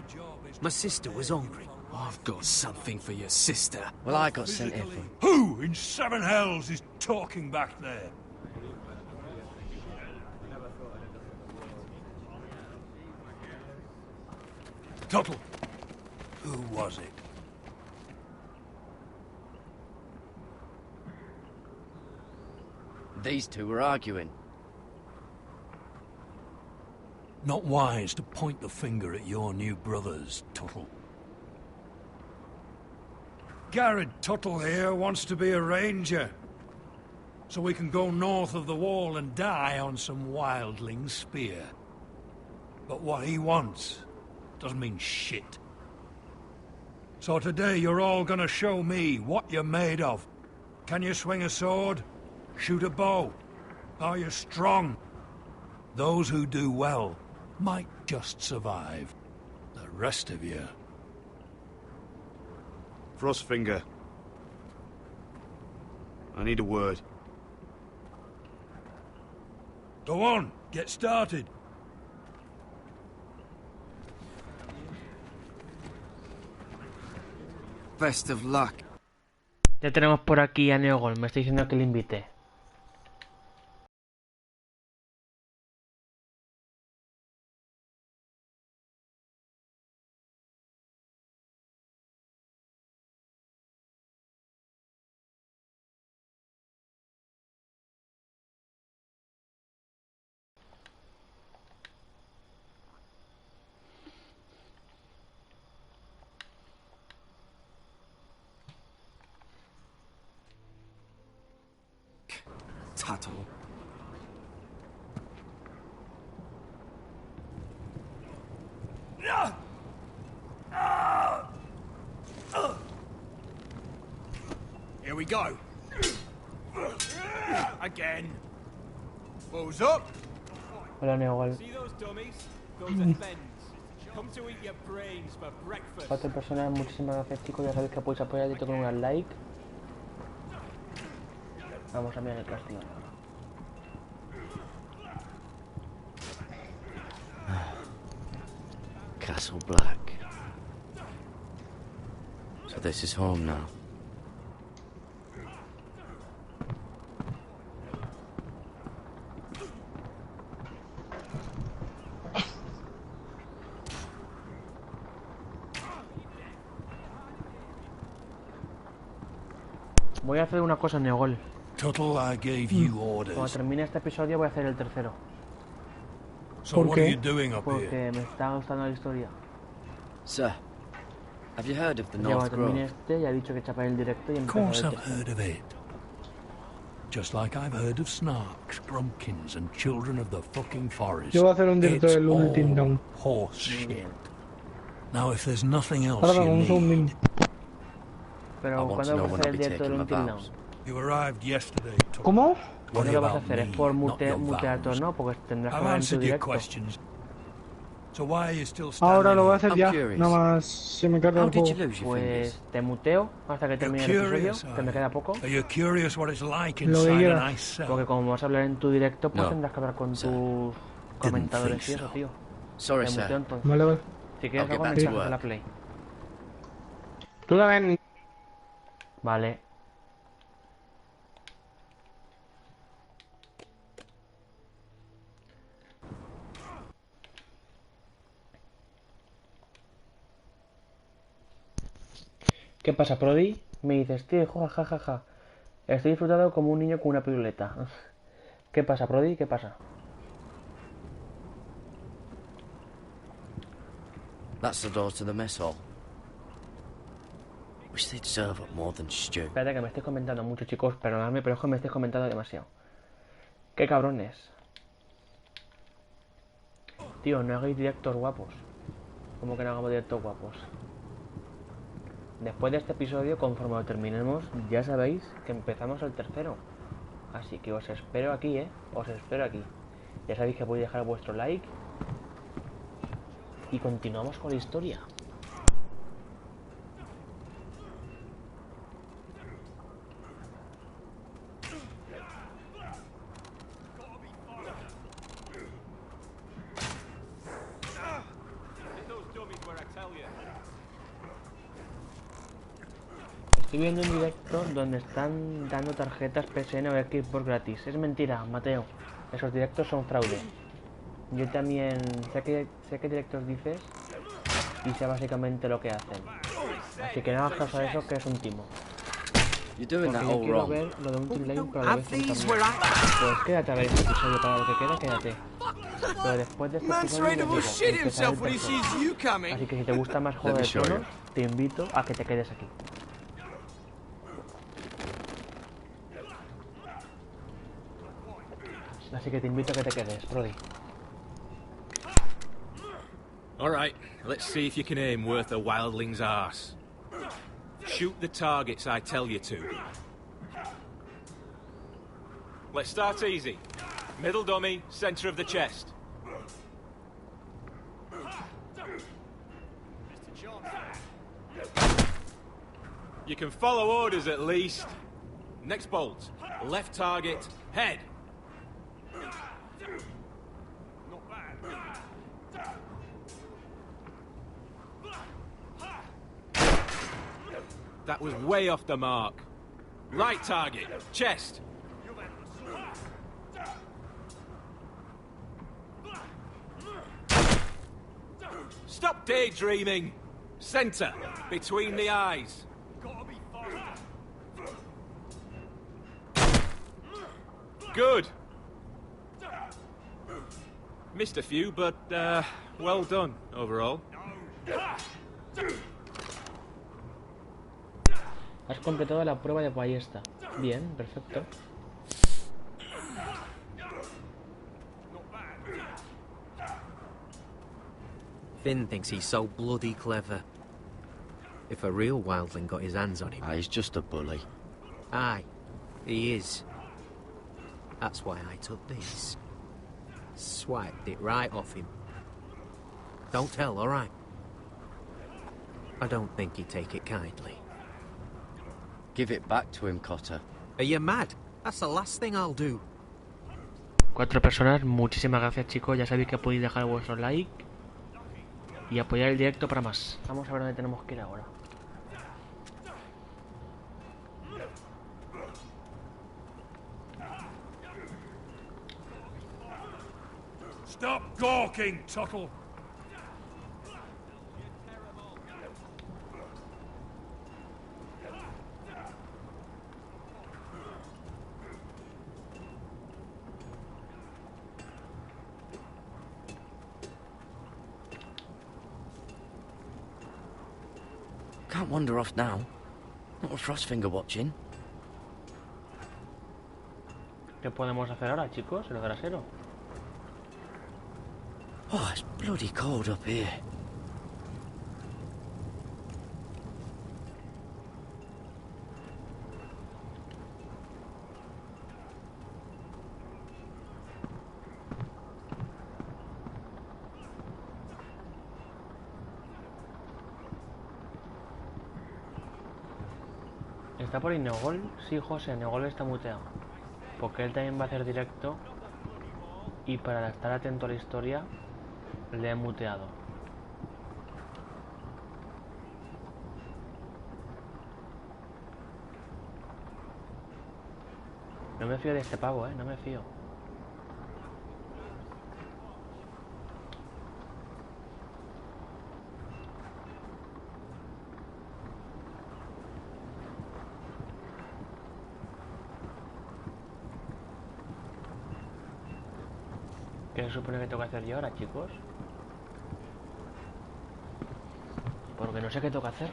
my sister was hungry. I've got something for your sister. Well, I got sent here for... Who in seven hells is talking back there? Tuttle, who was it? These two were arguing. Not wise to point the finger at your new brothers, Tuttle. Garrett Tuttle here wants to be a ranger, so we can go north of the wall and die on some wildling spear. But what he wants doesn't mean shit. So today you're all gonna show me what you're made of. Can you swing a sword? Shoot a bow? Are you strong? Those who do well might just survive. The rest of you... Frostfinger. I need a word. Go on, get started. Best of luck. Ya tenemos por aquí a Neogol, me está diciendo que le invite. Tuttle. Here we go. Again. Balls up. Hola, Neogol. See those dummies? Those are Fens. Come to eat your brains for breakfast. 4 personas, muchísimas gracias, chicos. Ya sabéis que podéis apoyar el directo con un like. Vamos a mirar el castillo. Castle Black. So this is home now. Voy a hacer una cosa, Neogol. Tuttle, I gave you orders. Cuando termine este episodio voy a hacer el tercero. So what are you doing up here? Porque me está gustando la historia. Sir, have you heard of the Ya North cuando termine Grove? este, ya he dicho que chapa el directo y Of empezar course el I've heard of it. Just like I've heard of Snarks, Grumpkins, and Children of the fucking Forest. Yo voy a hacer un directo It's del Until Dawn. all horse shit. Now, if there's nothing else Ahora you un need, segundín. Pero ¿cuándo vas a hacer el directo del Until Dawn? you arrived yesterday. Tuttle. ¿Cómo? ¿Cuándo lo vas a about hacer? ¿Es me, por not your mutear todo, vows? no? Porque tendrás que I've hablar en tu answered your directo. questions. So why are you still standing Ahora lo voy a here? hacer ya. Nada más se me carga el juego. Pues te muteo hasta que termine el curious, episodio, que me queda poco. Are you curious what it's like Lo que inside quieras. an ice cell? Porque como vas a hablar en tu directo, pues No. tendrás que hablar con tus comentadores y eso, tío. Sorry, Te sir. muteo entonces. Vale, vale. Si quieres I'll algo, get back to mensajes work. a la play. Tú también. Vale. ¿Qué pasa, Prodi? Me dices, tío, Hijoja, jajaja. Estoy disfrutando como un niño con una piruleta. ¿Qué pasa, Prodi? ¿Qué pasa? That's the door to the mess hall. Wish they'd serve up more than stew. Espérate que me estés comentando mucho, chicos. Perdonadme, pero es que me estés comentando demasiado. ¿Qué cabrones? Tío, no hagáis directos guapos. ¿Cómo que no hagamos directos guapos? Después de este episodio, conforme lo terminemos, ya sabéis que empezamos el tercero. Así que os espero aquí, os espero aquí. Ya sabéis que podéis dejar vuestro like. Y continuamos con la historia. Estoy viendo un directo donde están dando tarjetas PSN o Xbox gratis. Es mentira, Mateo. Esos directos son fraude. Yo también sé qué directos dices y sé básicamente lo que hacen. Así que no hagas caso a eso, que es un timo. Porque yo quiero ver lo de un team lane, pero a la vez también. Pues quédate a ver este episodio, para lo que queda, quédate. Pero después de este episodio empezará el tercero. Así que si te gusta más Juego de Tronos, te invito a que te quedes aquí. Así que te invito a que te quedes, Brody. Alright, let's see if you can aim worth a wildling's arse. Shoot the targets I tell you to. Let's start easy. Middle dummy, center of the chest. You can follow orders at least. Next bolt. Left target, head. That was way off the mark. Right target, chest. Stop daydreaming. Center, between the eyes. Good. Missed a few, but well done overall. Has completado la prueba de ballesta. Bien, perfecto. Finn thinks he's so bloody clever. If a real wildling got his hands on him... he's just a bully. Aye, he is. That's why I took this. Swiped it right off him. Don't tell, alright? I don't think he'd take it kindly. Give it back to him, Cotter. Are you mad? That's the last thing I'll do. 4 personas, muchísimas gracias, chicos. Ya sabéis que podéis dejar vuestro like y apoyar el directo para más. Vamos a ver dónde tenemos que ir ahora. Stop gawking, Tuttle! Can't wander off now. Not with Frostfinger watching. ¿Qué podemos hacer ahora, chicos? El brasero. Oh, it's bloody cold up here. ¿Está por ahí Negol? Sí, José, Negol está muteado. Porque él también va a hacer directo. Y para estar atento a la historia, le he muteado. No me fío de este pavo, no me fío. ¿Qué se supone que tengo que hacer yo ahora, chicos? Porque no sé qué tengo que hacer.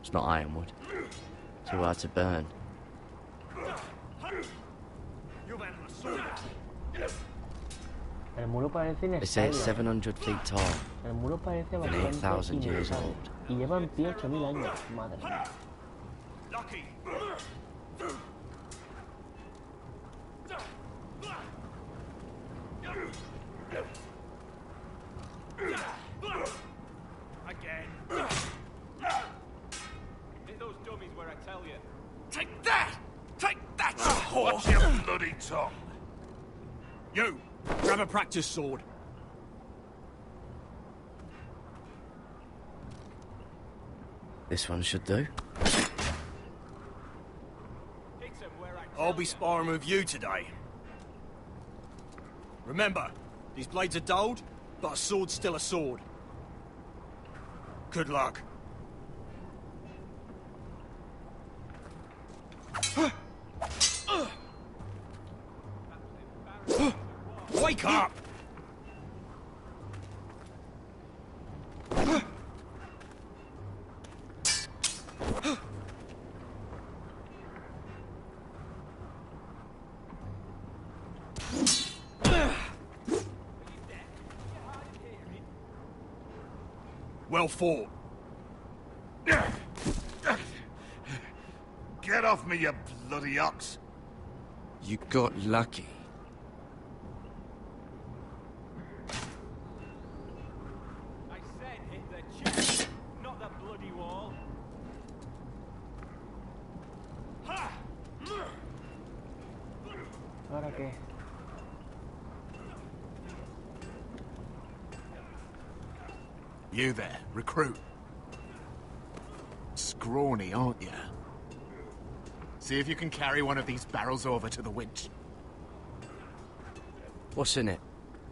It's not ironwood. Too hard to burn. El muro parece They say it's inestable. 700 feet tall El muro parece and bastante 8,000 years inestable. old. Y lleva en pie 8000 años. Madre mía. Again. Hit those dummies where I tell you. Take that! Take that, you whore! Watch your bloody tongue. You! Grab a practice sword. This one should do. I'll be sparring with you today. Remember, these blades are dulled, but a sword's still a sword. Good luck. Wake up! Well fought. Get off me, you bloody ox! You got lucky. I said hit the chest, not the bloody wall. ¿Ahora qué? You there, recruit. Scrawny, aren't you? See if you can carry one of these barrels over to the winch. What's in it?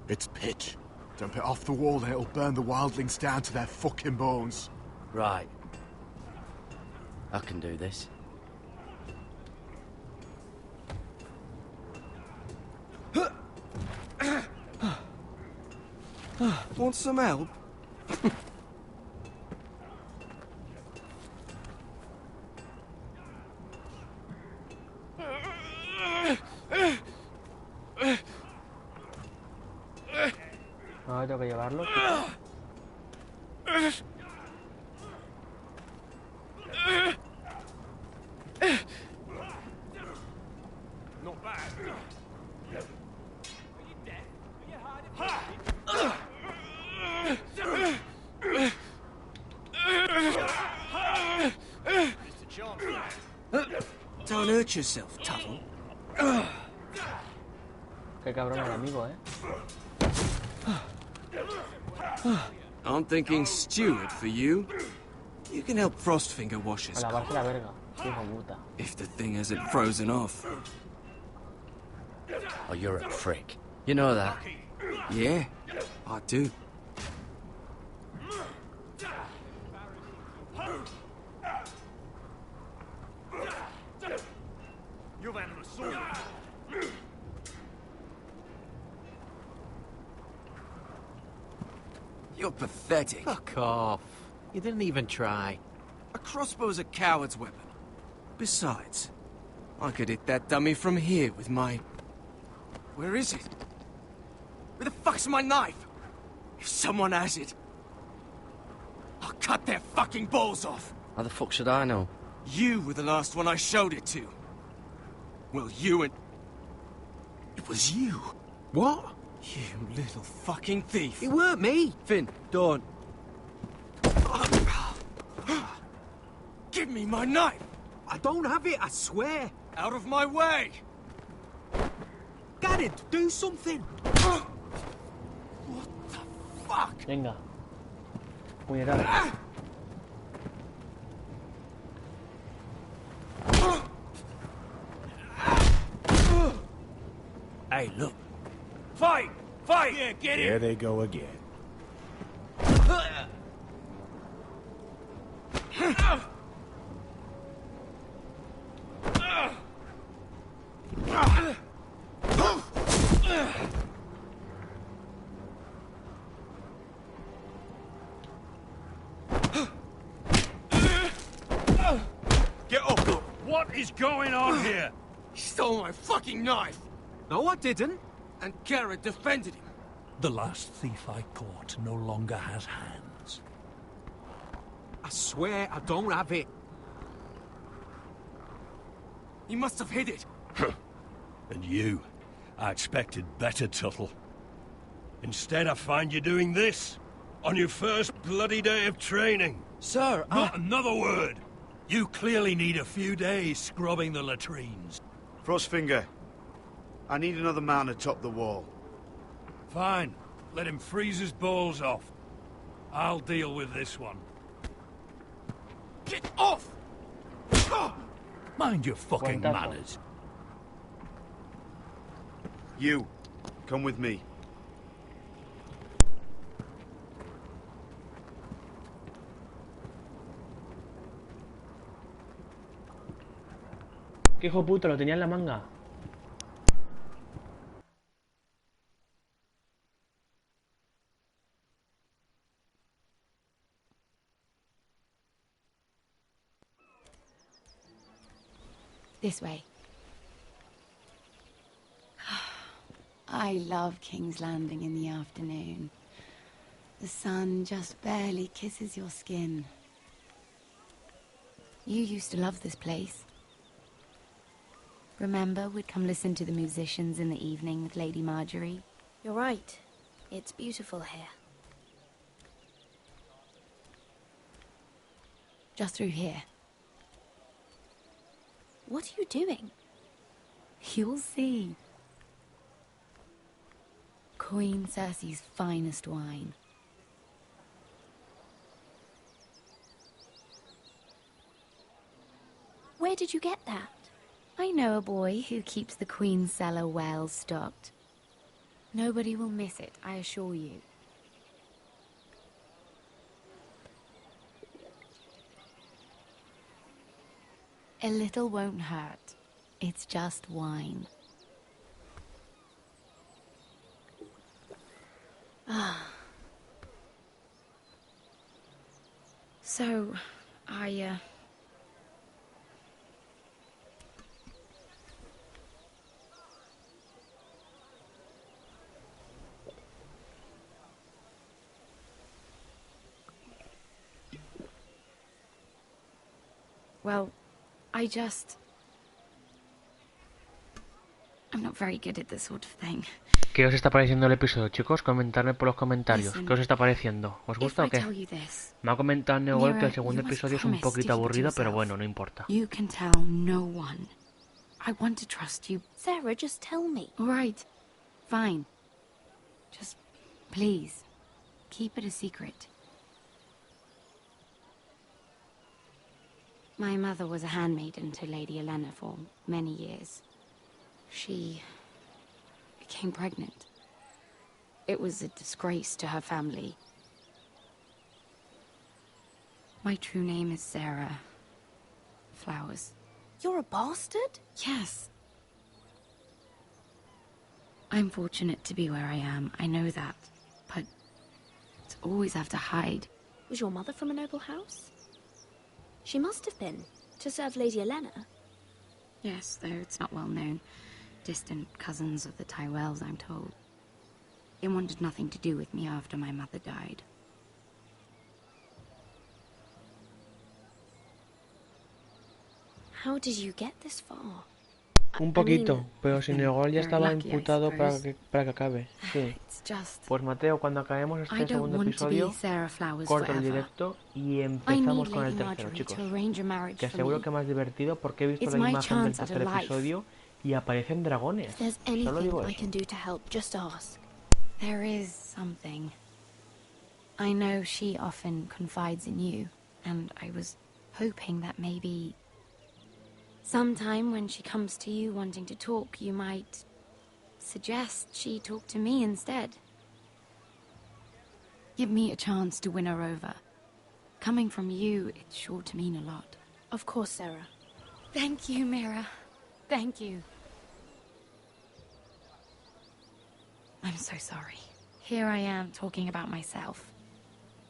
It's pitch. Dump it off the wall and it'll burn the wildlings down to their fucking bones. Right. I can do this. Want some help? No, tengo que llevarlo. Not bad. Are you dead? Are you hard Don't hurt yourself, Tuttle. Qué cabrón el amigo, I'm thinking steward for you. You can help Frostfinger wash his A car. lavarse la verga. Hijo puta. If the thing hasn't frozen off. Oh, you're a prick. You know that. Yeah, I do. You've had a sword. You're pathetic. Fuck off. You didn't even try. A crossbow's a coward's weapon. Besides, I could hit that dummy from here with my... Where is it? Where the fuck's my knife? If someone has it, I'll cut their fucking balls off. How the fuck should I know? You were the last one I showed it to. Well, you and... It was you. What? You little fucking thief. It weren't me. Finn, don't. Give me my knife! I don't have it, I swear. Out of my way! Garrett, do something. What the fuck? Venga. Puñetada. Hey, look. Fight! Fight! Yeah, get There they go again. is going on here? He stole my fucking knife! No, I didn't. And Garrett defended him. The last thief I caught no longer has hands. I swear I don't have it. He must have hid it. And you, I expected better, Tuttle. Instead, I find you doing this on your first bloody day of training. Sir, Not another word. You clearly need a few days scrubbing the latrines. Frostfinger, I need another man to top the wall. Fine. Let him freeze his balls off. I'll deal with this one. Get off! Mind your fucking Guantazo. manners. You, come with me. Qué hijo puto, lo tenía en la manga. This way. I love King's Landing in the afternoon. The sun just barely kisses your skin. You used to love this place. Remember, we'd come listen to the musicians in the evening with Lady Marjorie? You're right. It's beautiful here. Just through here. What are you doing? You'll see. Queen Cersei's finest wine. Where did you get that? I know a boy who keeps the Queen's cellar well stocked. Nobody will miss it, I assure you. A little won't hurt. It's just wine. Ah. So, Well, I'm not very good at this sort of thing. ¿Qué os está pareciendo el episodio, chicos? Comentadme por los comentarios. ¿Qué os está pareciendo? ¿Os gusta o qué? Me ha comentado Neogol que el segundo episodio es un poquito aburrido, pero bueno, no importa. You can tell no one. I want to trust you. Sarah, just tell me. All right. Fine. Just, please, keep it a secret. My mother was a handmaiden to Lady Olenna for many years. She became pregnant. It was a disgrace to her family. My true name is Sarah Flowers. You're a bastard? Yes. I'm fortunate to be where I am, I know that. But to always have to hide. Was your mother from a noble house? She must have been, to serve Lady Olenna. Yes, though it's not well known. Distant cousins of the Tyrells, I'm told. They wanted nothing to do with me after my mother died. How did you get this far? Un poquito, pero si Neogol ya estaba imputado para que acabe. Sí. Pues Mateo, cuando acabemos este segundo episodio, corto el directo y empezamos con el tercero, chicos. Que seguro que más divertido porque he visto la imagen del tercer episodio y aparecen dragones. Solo digo eso. There is something. I know she often confides in you, and I was hoping that maybe sometime when she comes to you wanting to talk, you might suggest she talk to me instead. Give me a chance to win her over. Coming from you, it's sure to mean a lot. Of course, Sarah. Thank you, Mira. Thank you. I'm so sorry. Here I am talking about myself.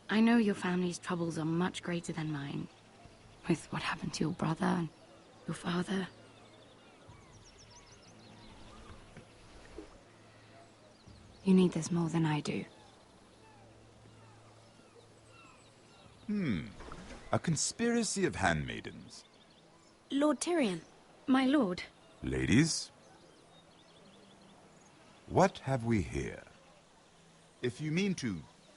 I know your family's troubles are much greater than mine. With what happened to your brother, Your father. You need this more than I do. A conspiracy of handmaidens. Lord Tyrion, my lord. Ladies, what have we here? If you mean to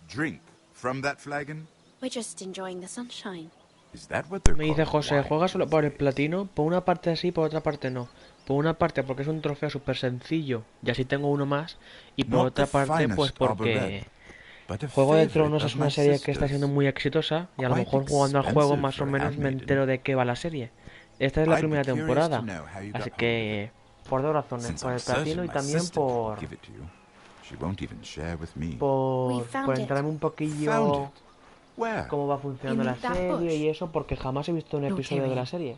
drink from that flagon, We're just enjoying the sunshine. is that what they're Me dice called? José, juega solo por el platino, por una parte sí, por otra parte no. Por una parte porque es un trofeo súper sencillo, y así tengo uno más, y por Not otra the parte finest pues porque arboret, but a Juego de favorite Tronos of es una my serie que está sisters. siendo muy exitosa, y a lo Quite mejor jugando al juego expensive más o for a menos me handmaiden. entero de qué va la serie. Esta es la I'd be primera curious temporada, to know how you así got que por dos razones, Since por I'm el platino y certain my también sister could por give it to you. She won't even share with me. We por found it. entrarme un Found poquillo it? Where? cómo va funcionando You la mean that serie bush? y eso, porque jamás he visto un Lord episodio de la Tyrion. serie.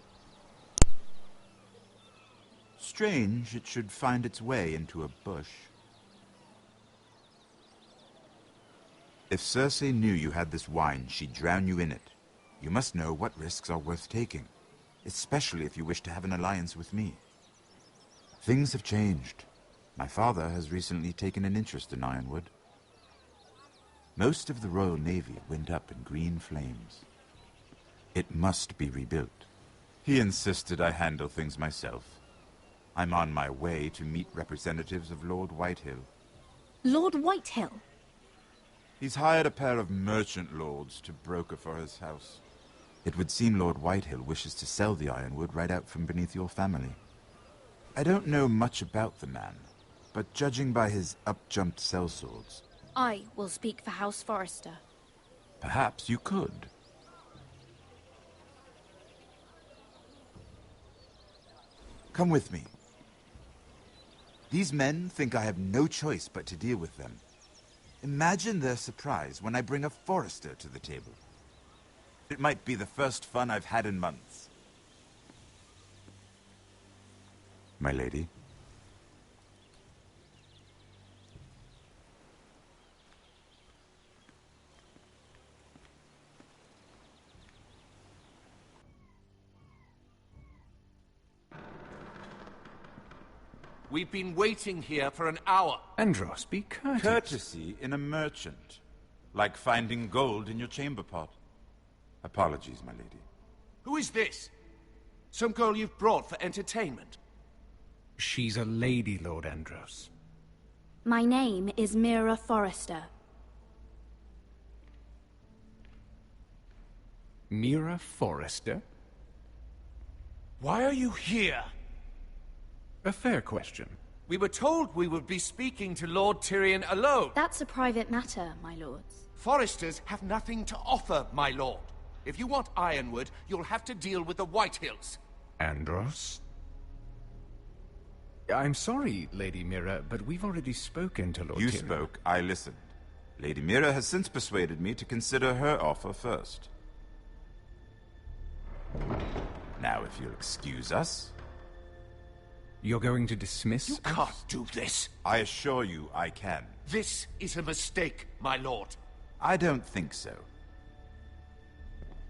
Strange it should find its way into a bush. If Cersei knew you had this wine, she'd drown you in it. You must know what risks are worth taking, especially if you wish to have an alliance with me. Things have changed. My father has recently taken an interest in Ironwood. Most of the Royal Navy went up in green flames. It must be rebuilt. He insisted I handle things myself. I'm on my way to meet representatives of Lord Whitehill. Lord Whitehill? He's hired a pair of merchant lords to broker for his house. It would seem Lord Whitehill wishes to sell the Ironwood right out from beneath your family. I don't know much about the man, but judging by his up-jumped sellswords, I will speak for House Forrester. perhaps you could. Come with me. These men think I have no choice but to deal with them. Imagine their surprise when I bring a Forrester to the table. It might be the first fun I've had in months. My lady. We've been waiting here for an hour. Andros, be courteous. Courtesy in a merchant. Like finding gold in your chamber pot. Apologies, my lady. Who is this? Some girl you've brought for entertainment? She's a lady, Lord Andros. My name is Mira Forrester. Mira Forrester? Why are you here? A fair question. We were told we would be speaking to Lord Tyrion alone. That's a private matter, my lords. Foresters have nothing to offer, my lord. If you want Ironwood, you'll have to deal with the Whitehills. Andros? I'm sorry, Lady Mira, but we've already spoken to Lord You Tyrion. spoke, I listened. Lady Mira has since persuaded me to consider her offer first. Now, if you'll excuse us... You're going to dismiss You can't do this. I assure you I can. This is a mistake, my lord. I don't think so.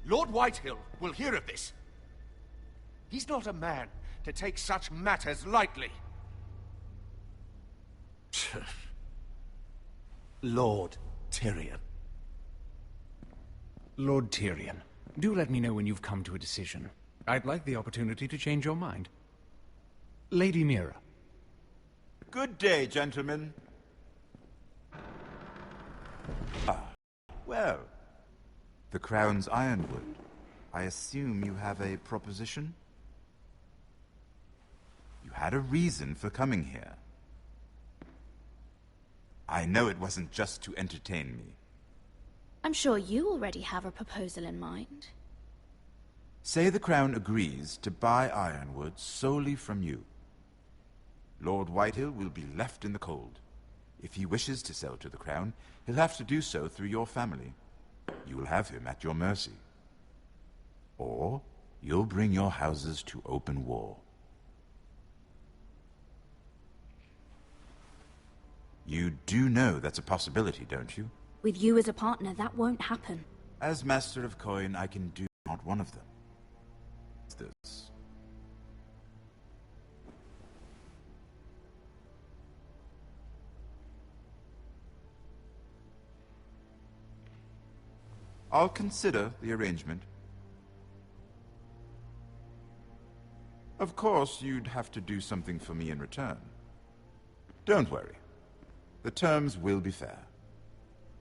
Lord Whitehill will hear of this. He's not a man to take such matters lightly. Lord Tyrion. Lord Tyrion, do let me know when you've come to a decision. I'd like the opportunity to change your mind. Lady Mira. Good day, gentlemen. Ah, well. The Crown's Ironwood. I assume you have a proposition? You had a reason for coming here. I know it wasn't just to entertain me. I'm sure you already have a proposal in mind. Say the Crown agrees to buy Ironwood solely from you. Lord Whitehill will be left in the cold. If he wishes to sell to the Crown, he'll have to do so through your family. You will have him at your mercy. Or you'll bring your houses to open war. You do know that's a possibility, don't you? With you as a partner, that won't happen. As Master of Coin, I can do not one of them. This. I'll consider the arrangement. Of course, you'd have to do something for me in return. Don't worry. The terms will be fair.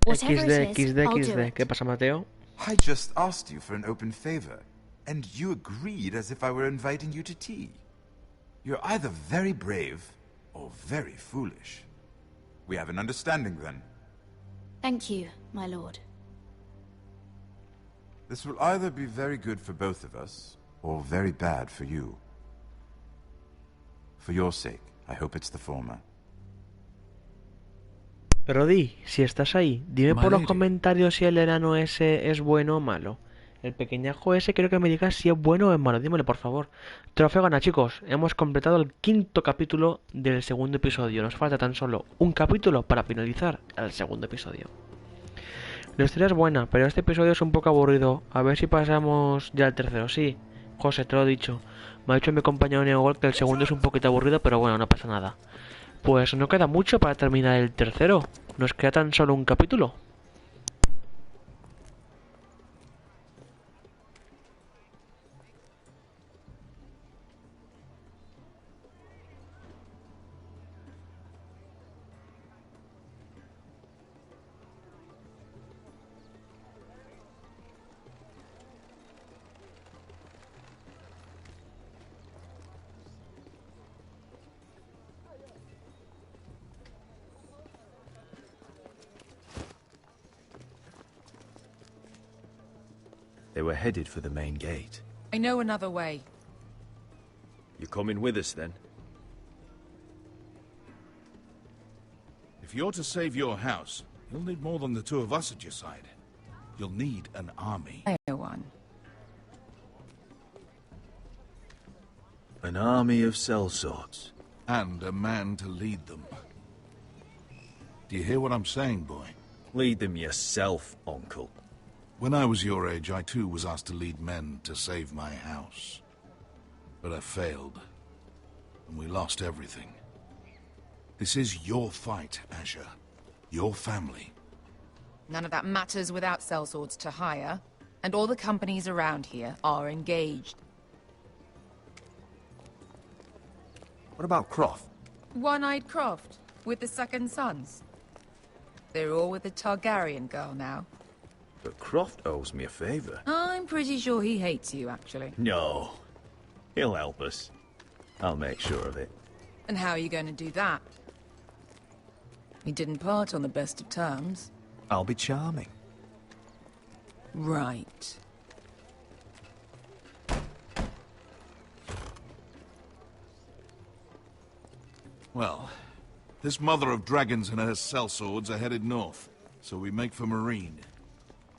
XD. ¿Qué pasa, Mateo? I just asked you for an open favor, and you agreed as if I were inviting you to tea. You're either very brave or very foolish. We have an understanding then. Thank you, my lord. This will either be very good for both of us, or very bad for you. For your sake, I hope it's the former. Pero si estás ahí, dime por los comentarios si el enano ese es bueno o malo. El pequeñajo ese quiero que me digas si es bueno o es malo, dímelo por favor. Trofeo gana, chicos, hemos completado el 5º capítulo del segundo episodio. Nos falta tan solo un capítulo para finalizar el segundo episodio. La historia es buena, pero este episodio es un poco aburrido. A ver si pasamos ya al tercero. Sí, José, te lo he dicho. Me ha dicho mi compañero Neogol que el segundo es un poquito aburrido, pero bueno, no pasa nada. Pues no queda mucho para terminar el tercero. Nos queda tan solo un capítulo. They were headed for the main gate. I know another way. You coming with us, then? If you're to save your house, you'll need more than the two of us at your side. You'll need an army. I know one. An army of sellswords. And a man to lead them. Do you hear what I'm saying, boy? Lead them yourself, uncle. When I was your age, I too was asked to lead men to save my house. But I failed, and we lost everything. This is your fight, Asher. Your family. None of that matters without sellswords to hire, and all the companies around here are engaged. What about Croft? One-eyed Croft, with the second sons. They're all with the Targaryen girl now. But Croft owes me a favor. I'm pretty sure he hates you, actually. No. He'll help us. I'll make sure of it. And how are you going to do that? We didn't part on the best of terms. I'll be charming. Right. Well, this mother of dragons and her sellswords are headed north, so we make for Marine.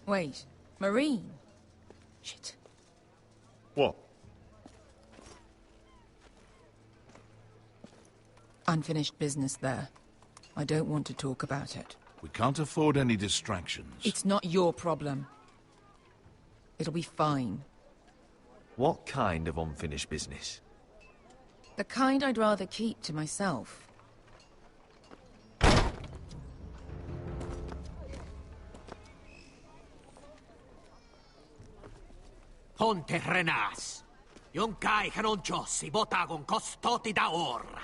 Wait, Marine? Shit. What? Unfinished business there. I don't want to talk about it. We can't afford any distractions. It's not your problem. It'll be fine. What kind of unfinished business? The kind I'd rather keep to myself. Ponte renas. Yon kai canon jossi botagon costoti da orra.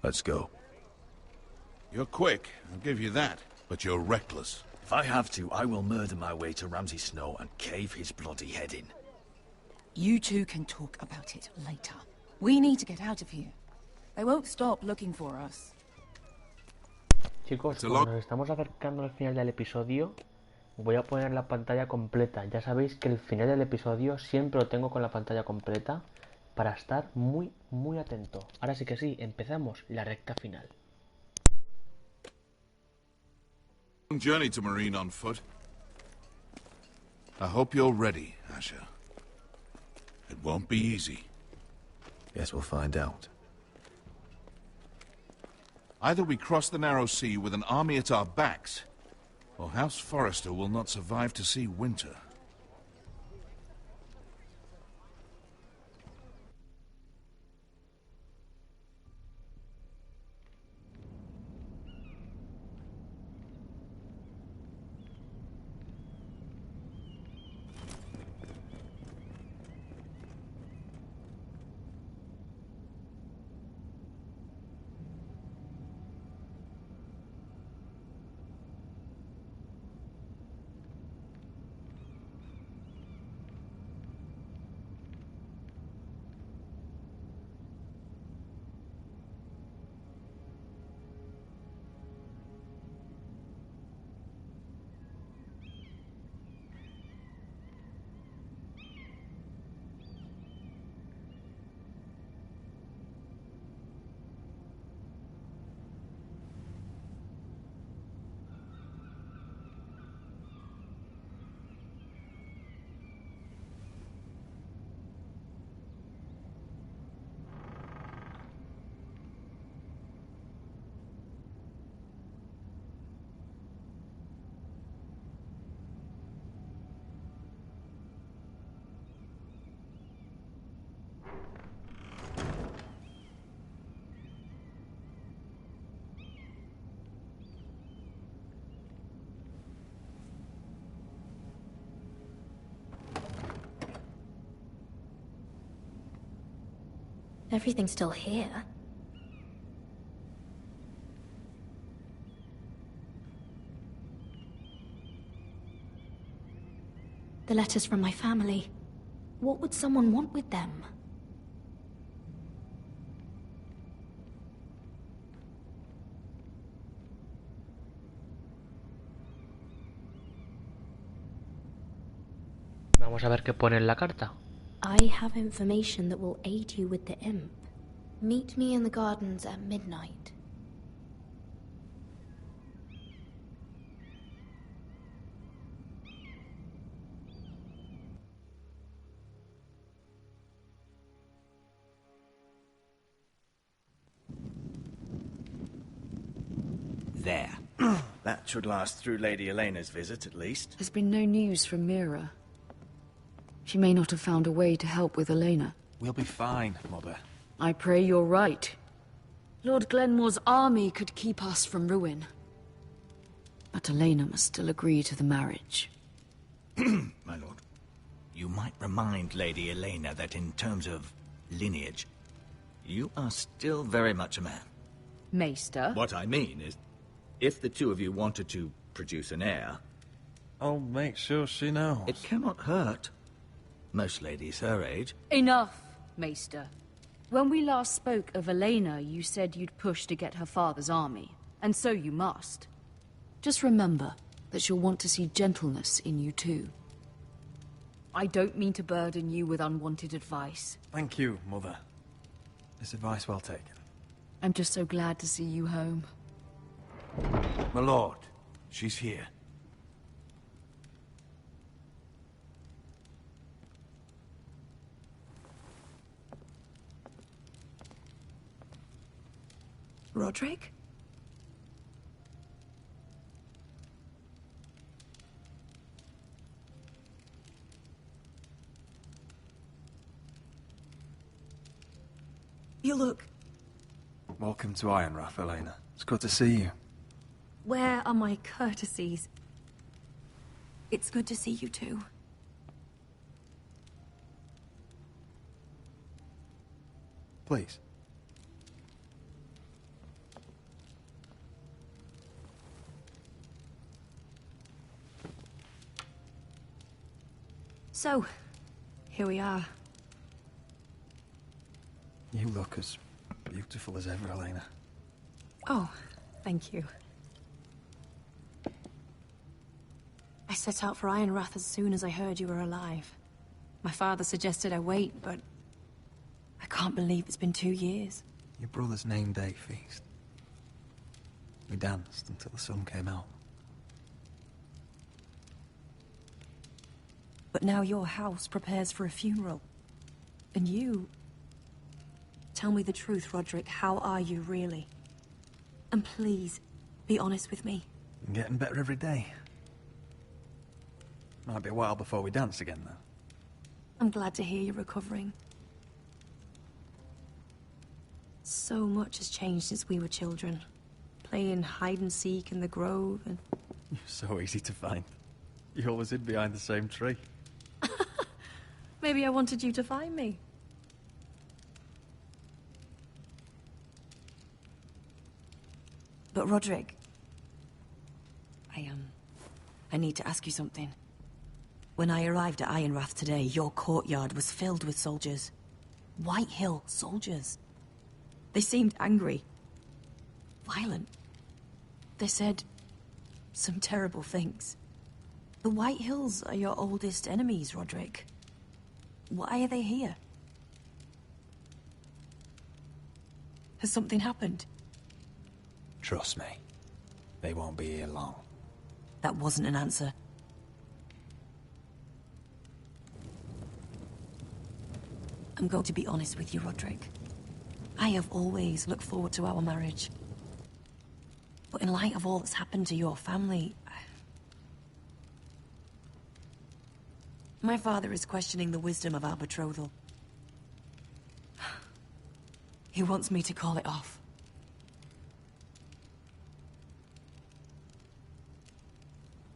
Let's go. You're quick, I'll give you that, but you're reckless. If I have to, I will murder my way to Ramsay Snow and cave his bloody head in. You two can talk about it later. We need to get out of here. They won't stop looking for us. Chicos, como nos estamos acercando al final del episodio, voy a poner la pantalla completa. Ya sabéis que el final del episodio siempre lo tengo con la pantalla completa. para estar muy, muy atento. Ahora sí que sí, empezamos la recta final. Long journey to Marine on foot. I hope you're ready, Asher. It won't be easy. Guess we'll find out. Either we cross the narrow sea with an army at our backs, or House Forrester will not survive to see winter. Everything's still here. The letters from my family. What would someone want with them? Vamos a ver qué pone en la carta. I have information that will aid you with the imp. Meet me in the gardens at midnight. There. That should last through Lady Elena's visit, at least. There's been no news from Mira. She may not have found a way to help with Elena. We'll be fine, Mother. I pray you're right. Lord Glenmore's army could keep us from ruin. But Elena must still agree to the marriage. My lord, you might remind Lady Elena that in terms of lineage, you are still very much a man. Maester? What I mean is, if the two of you wanted to produce an heir... I'll make sure she knows. It cannot hurt. Most ladies her age. Enough, Maester. When we last spoke of Elena, you said you'd push to get her father's army. And so you must. Just remember that she'll want to see gentleness in you too. I don't mean to burden you with unwanted advice. Thank you, Mother. This advice well taken. I'm just so glad to see you home. My lord, she's here. Roderick? You look... Welcome to Ironrath, Elena. It's good to see you. Where are my courtesies? It's good to see you too. Please. So, here we are. You look as beautiful as ever, Elena. Oh, thank you. I set out for Ironrath as soon as I heard you were alive. My father suggested I wait, but I can't believe it's been 2 years. Your brother's name day feast. We danced until the sun came out. But now your house prepares for a funeral. And you... Tell me the truth, Roderick. How are you, really? And please, be honest with me. I'm getting better every day. Might be a while before we dance again, though. I'm glad to hear you're recovering. So much has changed since we were children. Playing hide-and-seek in the grove and... You're so easy to find. You always hid behind the same tree. Maybe I wanted you to find me. But Roderick... I need to ask you something. When I arrived at Ironrath today, your courtyard was filled with soldiers. White Hill soldiers. They seemed angry. Violent. They said some terrible things. The White Hills are your oldest enemies, Roderick. Why are they here? Has something happened? Trust me. They won't be here long. That wasn't an answer. I'm going to be honest with you, Roderick. I have always looked forward to our marriage. But in light of all that's happened to your family... My father is questioning the wisdom of our betrothal. He wants me to call it off.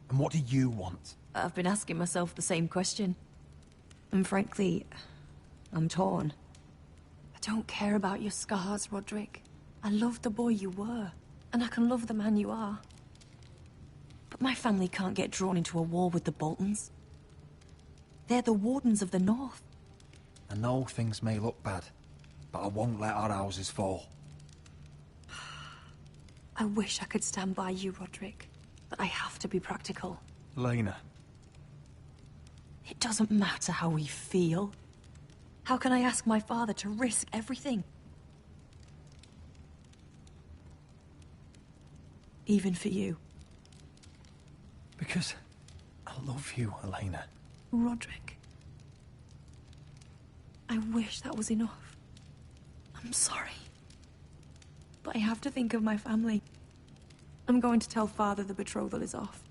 And what do you want? I've been asking myself the same question. And frankly, I'm torn. I don't care about your scars, Roderick. I love the boy you were, and I can love the man you are. But my family can't get drawn into a war with the Boltons. They're the Wardens of the North. I know things may look bad, but I won't let our houses fall. I wish I could stand by you, Roderick, but I have to be practical. Lena. It doesn't matter how we feel. How can I ask my father to risk everything? Even for you. Because I love you, Elena. Roderick. I wish that was enough. I'm sorry. But I have to think of my family. I'm going to tell Father the betrothal is off.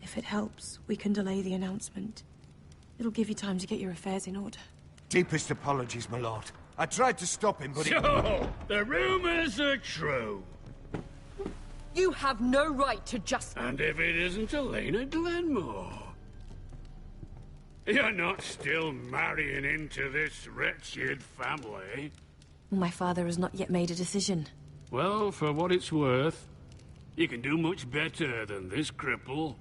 If it helps, we can delay the announcement. It'll give you time to get your affairs in order. Deepest apologies, my lord. I tried to stop him, but So, the rumors are true. You have no right to just... And if it isn't Elena Glenmore? You're not still marrying into this wretched family? My father has not yet made a decision. Well, for what it's worth, you can do much better than this cripple.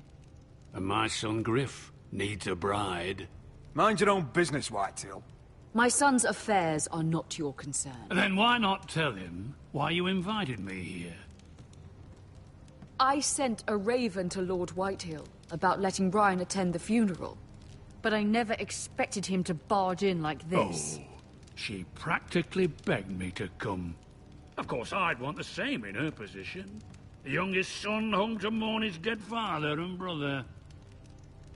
And my son Griff needs a bride. Mind your own business, Whitetail. My son's affairs are not your concern. Then why not tell him why you invited me here? I sent a raven to Lord Whitehill about letting Brian attend the funeral. But I never expected him to barge in like this. Oh, she practically begged me to come. Of course, I'd want the same in her position. The youngest son home to mourn his dead father and brother.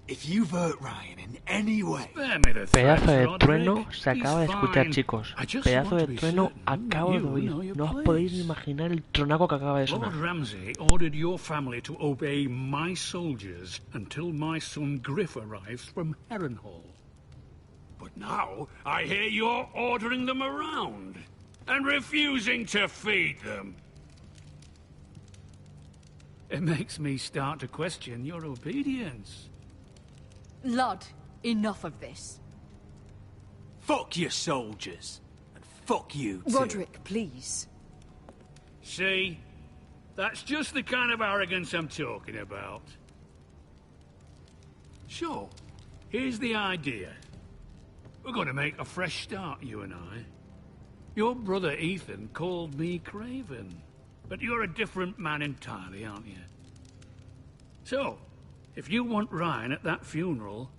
If you've hurt Ryan in any way... Pedazo de trueno se acaba de escuchar, chicos. Pedazo de trueno acabo de oír. No os podéis ni imaginar el tronaco que acaba de sonar. Lord Ramsay ordered your family to obey my soldiers until my son Griff arrives from Harrenhal. But now I hear you're ordering them around and refusing to feed them. It makes me start to question your obedience. Lud, enough of this. Fuck your soldiers. And fuck you, too. Roderick, please. See? That's just the kind of arrogance I'm talking about. So, here's the idea. We're going to make a fresh start, you and I. Your brother Ethan called me Craven. But you're a different man entirely, aren't you? So, if you want Ryan at that funeral,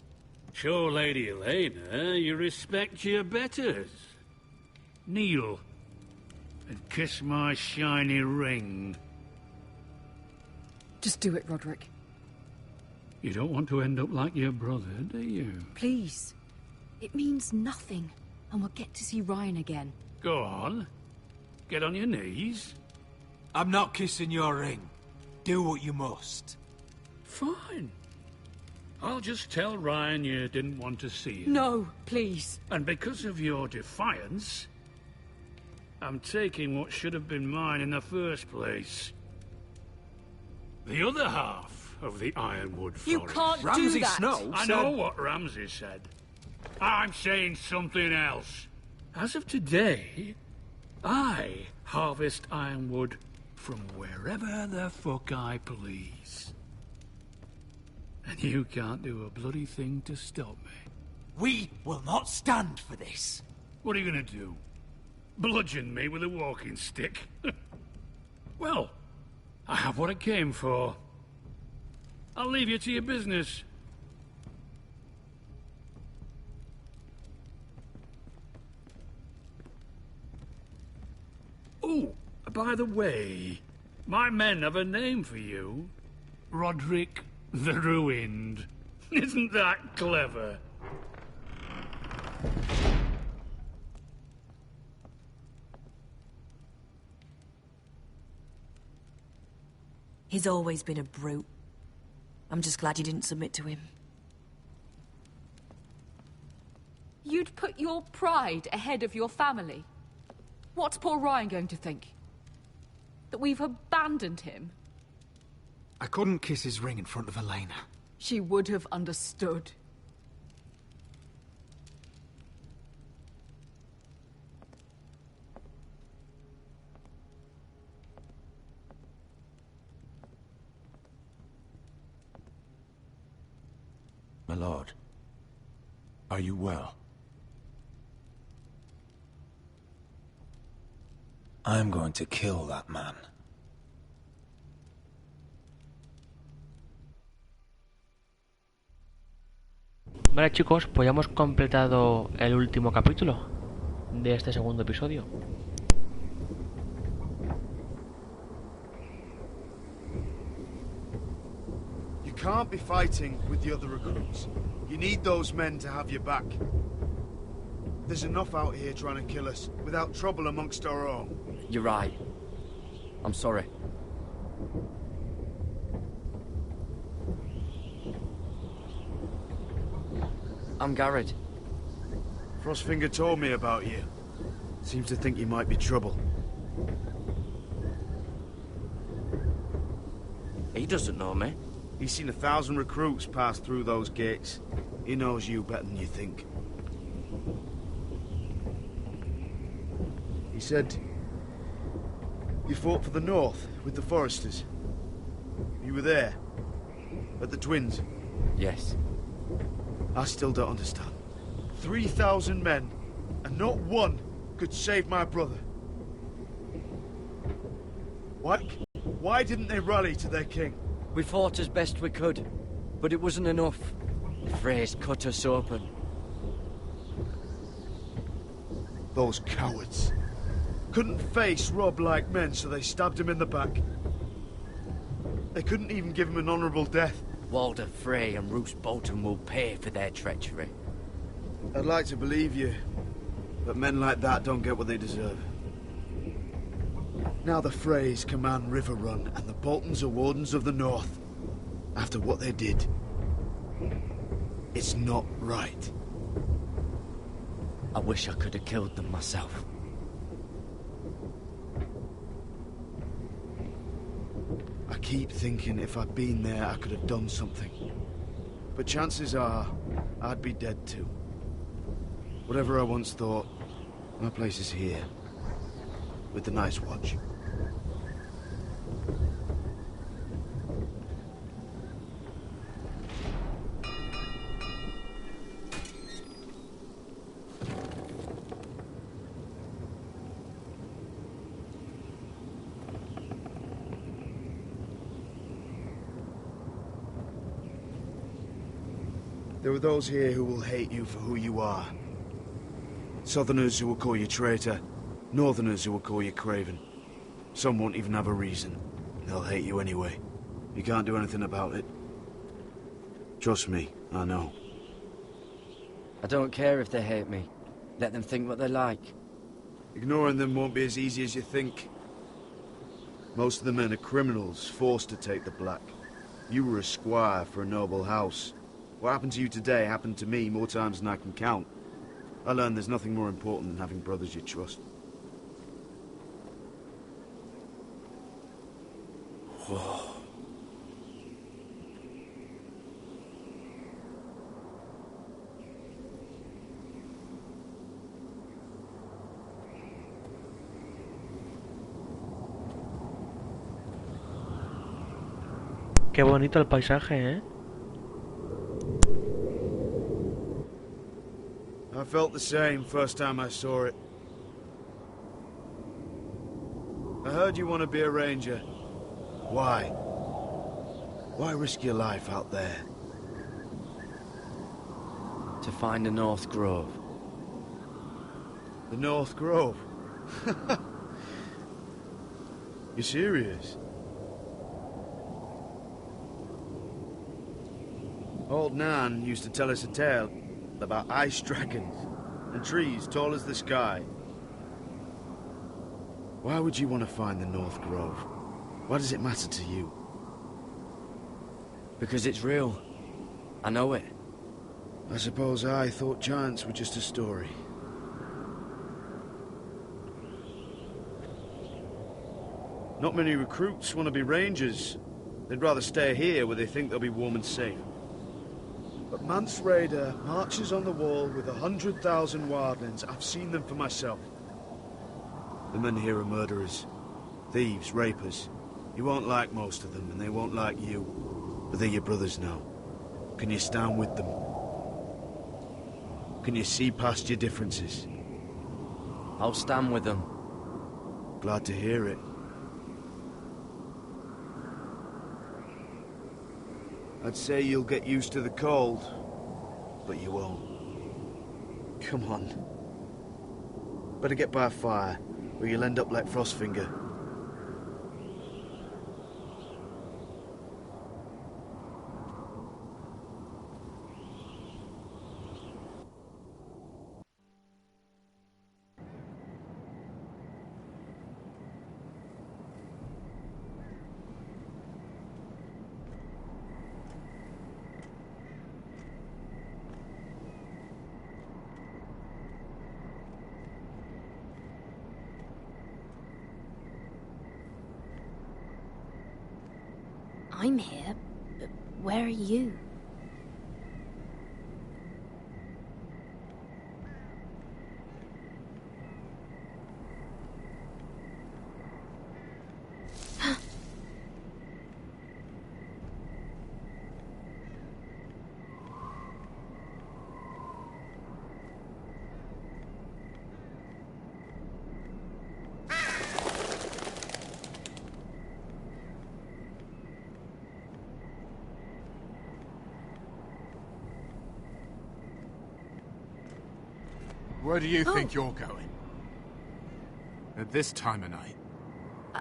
show Lady Elena you respect your betters. Kneel and kiss my shiny ring. Just do it, Roderick. You don't want to end up like your brother, do you? Please. It means nothing, and we'll get to see Ryan again. Go on. Get on your knees. I'm not kissing your ring. Do what you must. Fine. I'll just tell Ryan you didn't want to see him. No, please. And because of your defiance, I'm taking what should have been mine in the first place. The other half of the Ironwood Forest. You can't Ramsay do that. Snow I know what Ramsay said. I'm saying something else. As of today, I harvest ironwood from wherever the fuck I please. And you can't do a bloody thing to stop me. We will not stand for this. What are you gonna do? Bludgeon me with a walking stick? Well, I have what I came for. I'll leave you to your business. Oh, by the way, my men have a name for you. Roderick the Ruined. Isn't that clever? He's always been a brute. I'm just glad you didn't submit to him. You'd put your pride ahead of your family. What's poor Ryan going to think? That we've abandoned him? I couldn't kiss his ring in front of Elena. She would have understood. My lord, are you well? I'm going to kill that man. Vale, chicos, pues ya hemos completado el último capítulo de este segundo episodio. You can't be fighting with the other recruits. You need those men to have your back. There's enough out here trying to kill us, without trouble amongst our own. You're right. I'm sorry. I'm Garrett. Frostfinger told me about you. Seems to think you might be trouble. He doesn't know me. He's seen 1,000 recruits pass through those gates. He knows you better than you think. He said you fought for the North with the Foresters. You were there, at the Twins. Yes. I still don't understand. 3,000 men, and not one could save my brother. Why didn't they rally to their king? We fought as best we could, but it wasn't enough. The Freys cut us open. Those cowards. Couldn't face Rob like men, so they stabbed him in the back. They couldn't even give him an honourable death. Walder Frey and Roose Bolton will pay for their treachery. I'd like to believe you, but men like that don't get what they deserve. Now the Freys command River Run, and the Boltons are Wardens of the North. After what they did, it's not right. I wish I could have killed them myself. I keep thinking if I'd been there, I could have done something. But chances are, I'd be dead too. Whatever I once thought, my place is here. With the Night's Watch. There are those here who will hate you for who you are. Southerners who will call you traitor, Northerners who will call you craven. Some won't even have a reason. They'll hate you anyway. You can't do anything about it. Trust me, I know. I don't care if they hate me. Let them think what they like. Ignoring them won't be as easy as you think. Most of the men are criminals, forced to take the black. You were a squire for a noble house. What happened to you today happened to me more times than I can count. I learned there's nothing more important than having brothers you trust. Whoa. Qué bonito el paisaje, ¿eh? I felt the same first time I saw it. I heard you want to be a ranger. Why? Why risk your life out there? To find the North Grove. The North Grove? You serious? Old Nan used to tell us a tale about ice dragons and trees tall as the sky. Why would you want to find the North Grove? Why does it matter to you? Because it's real. I know it. I suppose I thought giants were just a story. Not many recruits want to be rangers. They'd rather stay here where they think they'll be warm and safe. But Mance Raider marches on the wall with 100,000 wildlings. I've seen them for myself. The men here are murderers, thieves, rapers. You won't like most of them, and they won't like you. But they're your brothers now. Can you stand with them? Can you see past your differences? I'll stand with them. Glad to hear it. I'd say you'll get used to the cold, but you won't. Come on. Better get by a fire, or you'll end up like Frostfinger. I'm here, but where are you? Where do you think you're going? At this time of night?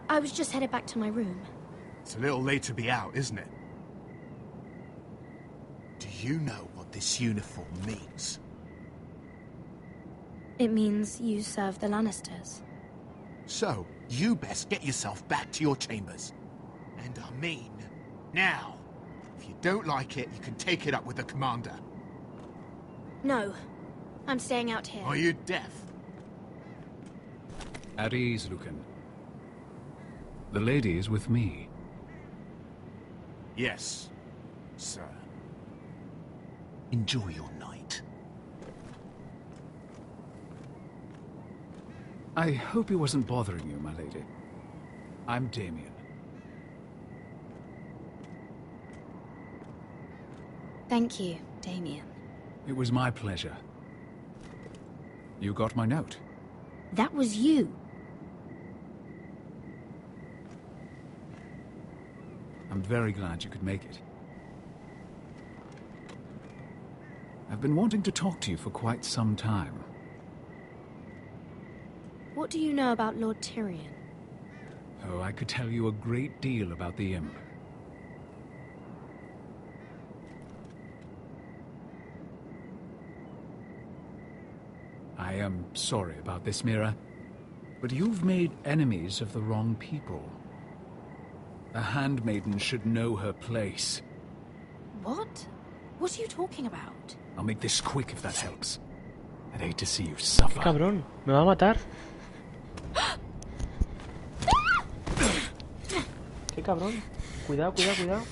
I was just headed back to my room. It's a little late to be out, isn't it? Do you know what this uniform means? It means you serve the Lannisters. So, you best get yourself back to your chambers. And I mean, now. If you don't like it, you can take it up with the commander. No. I'm staying out here. Are you deaf? At ease, Lucan. The lady is with me. Yes, sir. Enjoy your night. I hope he wasn't bothering you, my lady. I'm Damien. Thank you, Damien. It was my pleasure. You got my note. That was you. I'm very glad you could make it. I've been wanting to talk to you for quite some time. What do you know about Lord Tyrion? Oh, I could tell you a great deal about the imp. I am sorry about this, Mira, but you've made enemies of the wrong people. A handmaiden should know her place. What? What are you talking about? I'll make this quick if that helps. I'd hate to see you suffer. Cabrón, me va a matar. Qué cabrón. Cuidado, cuidado, cuidado.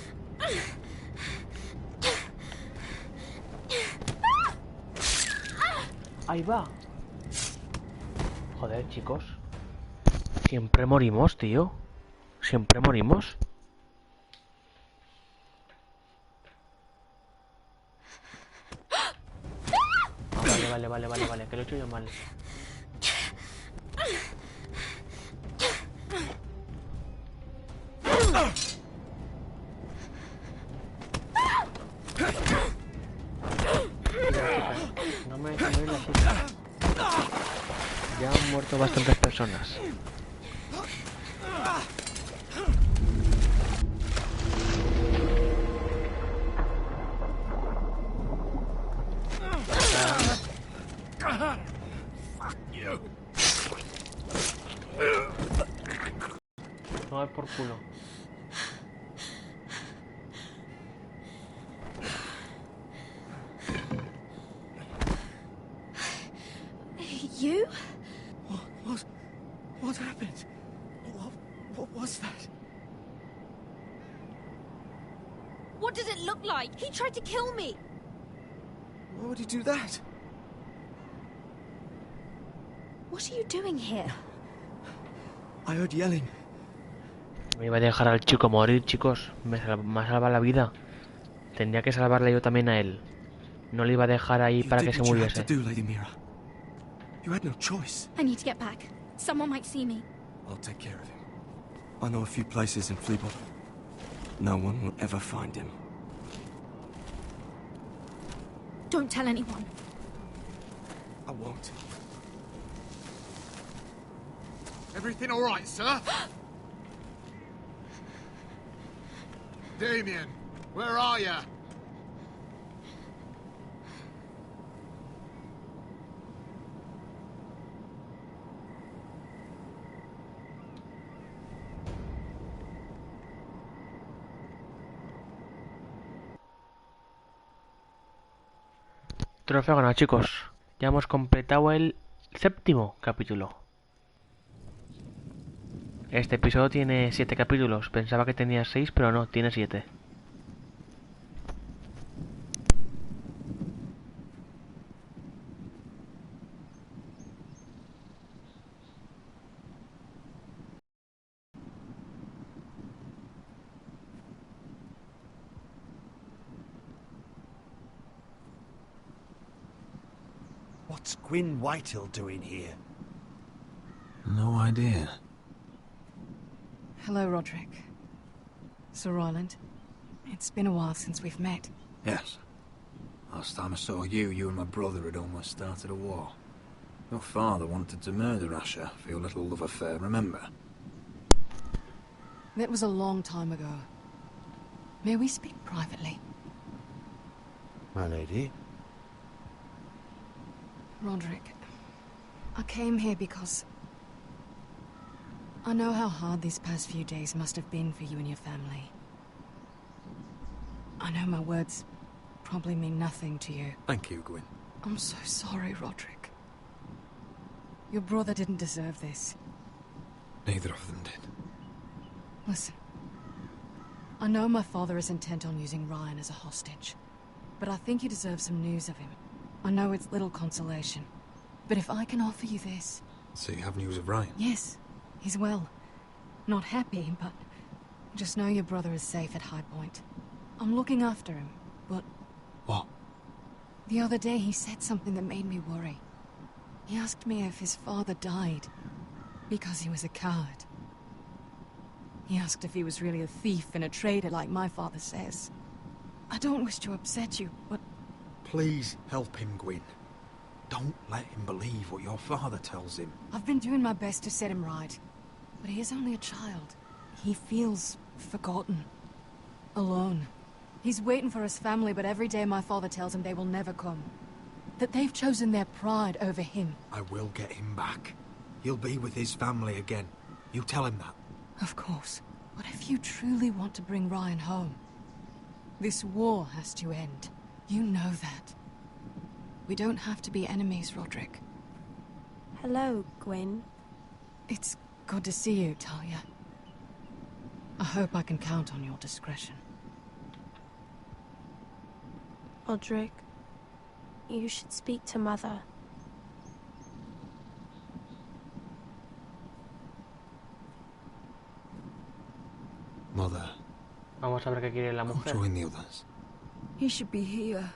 Ahí va. Joder, chicos. Siempre morimos, tío. Siempre morimos. Vale, que lo he hecho yo mal. No me dejes morir la chica. Ya han muerto bastantes personas. No hay por culo. You? What happened? What was that? What does it look like? He tried to kill me. Why would he do that? What are you doing here? I heard yelling. Me iba a dejar al chico morir, chicos. Me ha salvado la vida. Tendría que salvarle yo también a él. No le iba a dejar ahí para que se muriese. You had no choice. I need to get back. Someone might see me. I'll take care of him. I know a few places in Fleabottom. No one will ever find him. Don't tell anyone. I won't. Everything all right, sir? Damien, where are you? Trofeo ganado, chicos. Ya hemos completado el 7º capítulo. Este episodio tiene 7 capítulos. Pensaba que tenía 6, pero no, tiene 7. What's Gwyn Whitehill doing here? No idea. Hello, Roderick. Sir Royland. It's been a while since we've met. Yes. Last time I saw you, you and my brother had almost started a war. Your father wanted to murder Asher for your little love affair, remember? That was a long time ago. May we speak privately? My lady? Roderick, I came here because I know how hard these past few days must have been for you and your family. I know my words probably mean nothing to you. Thank you, Gwyn. I'm so sorry, Roderick. Your brother didn't deserve this. Neither of them did. Listen, I know my father is intent on using Ryan as a hostage, but I think you deserve some news of him. I know it's little consolation, but if I can offer you this... So you have news of Ryan? Yes, he's well. Not happy, but just know your brother is safe at High Point. I'm looking after him, but... What? The other day he said something that made me worry. He asked me if his father died because he was a coward. He asked if he was really a thief and a traitor like my father says. I don't wish to upset you, but... Please help him, Gwyn. Don't let him believe what your father tells him. I've been doing my best to set him right. But he is only a child. He feels forgotten. Alone. He's waiting for his family, but every day my father tells him they will never come. That they've chosen their pride over him. I will get him back. He'll be with his family again. You tell him that. Of course. But if you truly want to bring Ryan home, this war has to end. You know that. We don't have to be enemies, Roderick. Hello, Gwyn. It's good to see you, Talia. I hope I can count on your discretion. Roderick, you should speak to Mother. Mother. Vamos a ver qué quiere la mujer. Join the others. He should be here.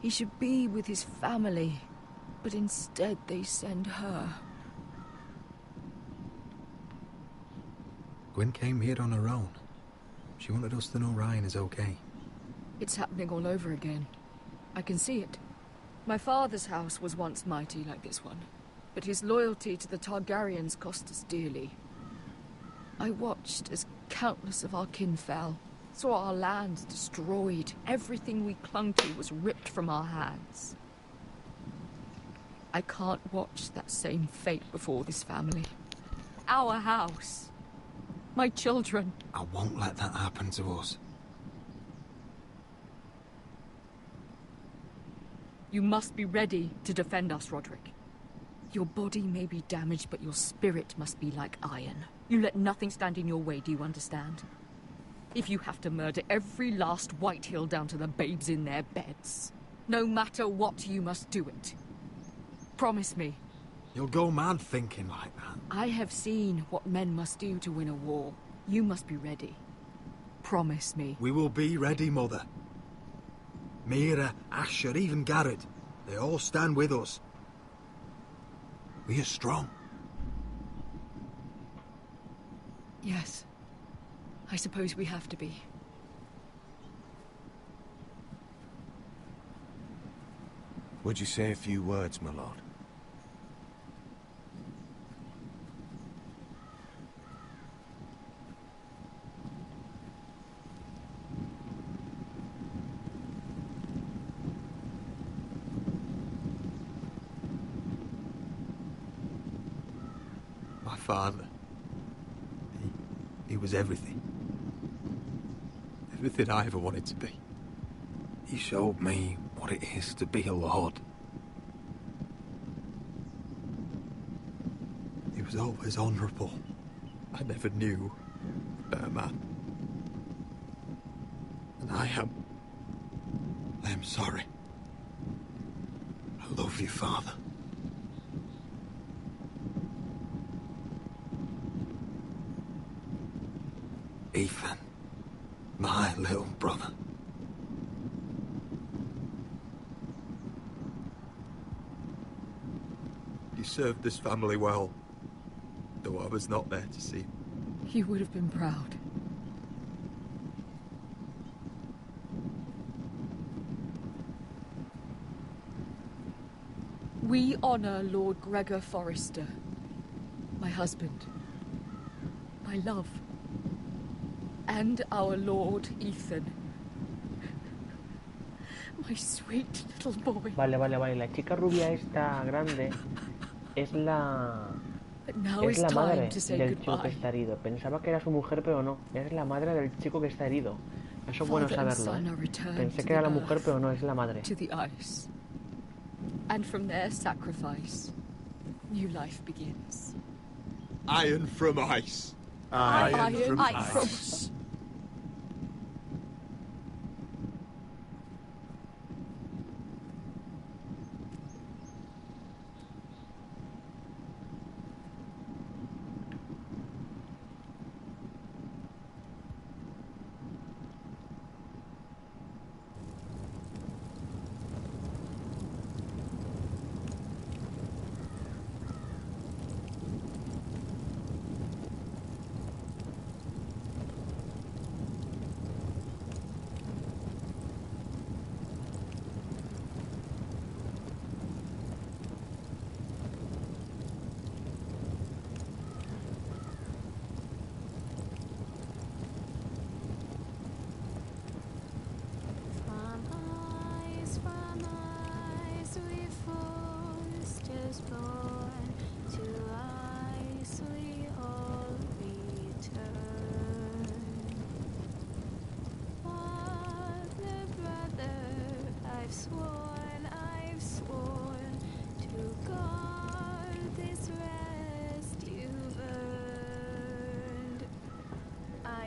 He should be with his family. But instead they send her. Gwen came here on her own. She wanted us to know Ryan is okay. It's happening all over again. I can see it. My father's house was once mighty like this one, but his loyalty to the Targaryens cost us dearly. I watched as countless of our kin fell, saw our lands destroyed, everything we clung to was ripped from our hands. I can't watch that same fate before this family. Our house. My children. I won't let that happen to us. You must be ready to defend us, Roderick. Your body may be damaged, but your spirit must be like iron. You let nothing stand in your way, do you understand? If you have to murder every last Whitehill down to the babes in their beds, no matter what, you must do it. Promise me. You'll go mad thinking like that. I have seen what men must do to win a war. You must be ready. Promise me. We will be ready, Mother. Mira, Asher, even Garrett. They all stand with us. We are strong. Yes. I suppose we have to be. Would you say a few words, my lord? My father. He was everything. Everything I ever wanted to be. He showed me what it is to be a lord. He was always honourable. I never knew a better man. And I am sorry. I love you, Father. Ethan, my little brother. You served this family well, though I was not there to see. You would have been proud. We honor Lord Gregor Forrester, my husband, my love. And our Lord Ethan. My sweet little boy. Vale. La chica rubia esta grande es la madre del chico que está herido. Pensaba que era su mujer, pero no. Es la madre del chico que está herido. Eso es bueno saberlo, ¿eh? Pensé que era la mujer, pero no, es la madre. To the ice. And from their sacrifice, new life begins. Iron from ice. Iron from ice.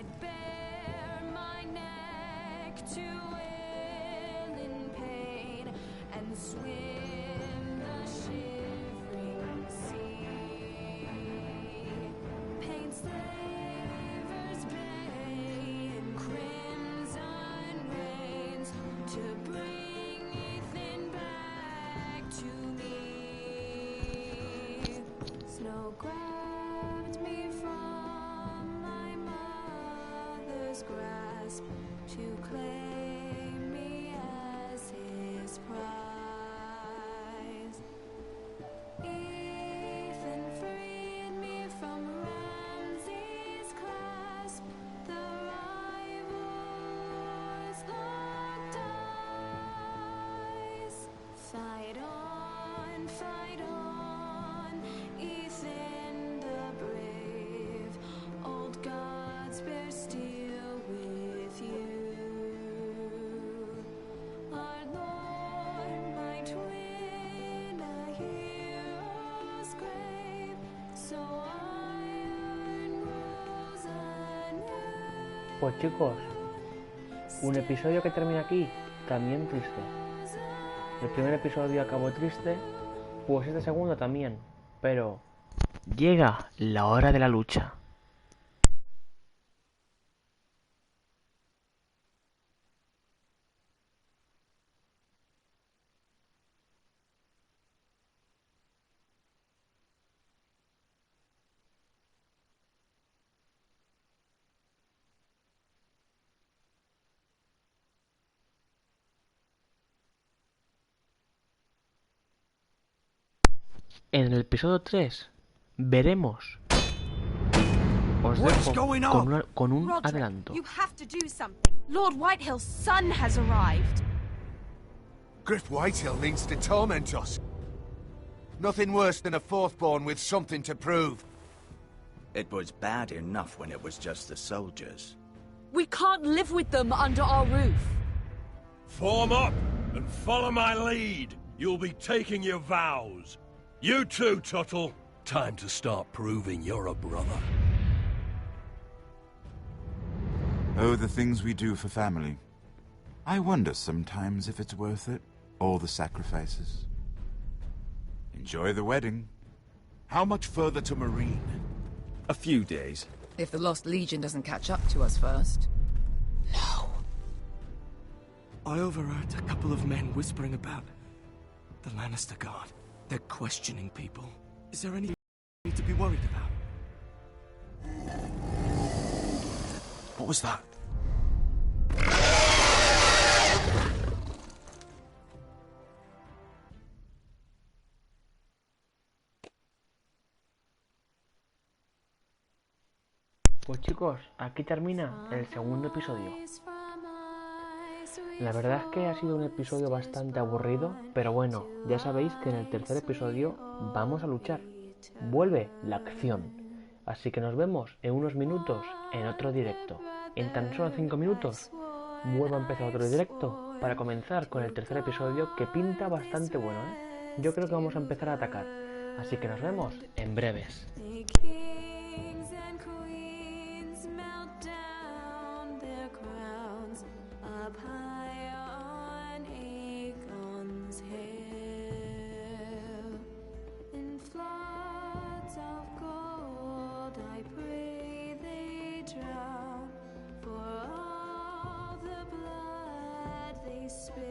I'd bare my neck to wail in pain and swim the shivering sea. Paint slavers bay in crimson rains to bring Ethan back to me. Snow grabbed me from my mother's grasp to claim me as his prize. Ethan freed me from Ramsay's clasp. The rivals locked eyes. Fight on, Ethan the brave. Old gods bear steel with you. Our Lord might win a hero's grave, so iron rules anew. Pues chicos, un episodio que termina aquí, también triste. El primer episodio acabó triste, pues este segundo también, pero llega la hora de la lucha. En el episodio 3 veremos. Os dejo con un Roderick, adelanto. you have to do something. Lord Whitehill's son has arrived. Griff Whitehill means to torment us. Nothing worse than a fourthborn with something to prove. It was bad enough when it was just the soldiers. We can't live with them under our roof. Form up and follow my lead. You'll be taking your vows. You too, Tuttle. Time to start proving you're a brother. Oh, the things we do for family. I wonder sometimes if it's worth it, all the sacrifices. Enjoy the wedding. How much further to Marine? A few days. If the Lost Legion doesn't catch up to us first. I overheard a couple of men whispering about the Lannister Guard. They're questioning people. Is there anything we need to be worried about? What was that? Pues chicos, aquí termina el segundo episodio. La verdad es que ha sido un episodio bastante aburrido, pero bueno, ya sabéis que en el tercer episodio vamos a luchar. Vuelve la acción. Así que nos vemos en unos minutos en otro directo. En tan solo 5 minutos vuelvo a empezar otro directo para comenzar con el tercer episodio, que pinta bastante bueno, ¿eh? Yo creo que vamos a empezar a atacar. Así que nos vemos en breves. Up high on Aegon's hill, in floods of gold, I pray they drown, for all the blood they spill.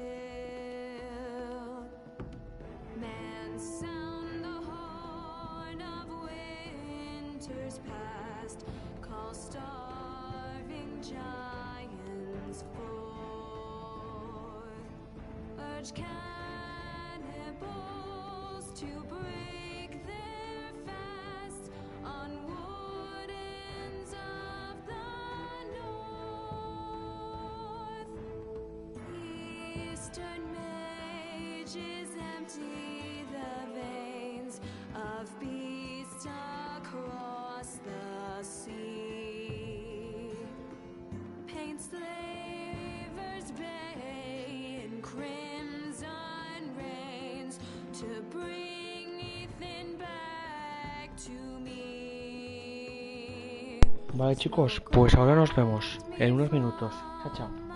Man, sound the horn of winter's past, call starving giants forth. Urge cannibals to break their fast on wardens of the north. Eastern mages empty the veins of beasts across the sea. Paint slavers bay in crimson rains to bring Ethan back to me. Vale chicos, pues ahora nos vemos en unos minutos. Chao, chao.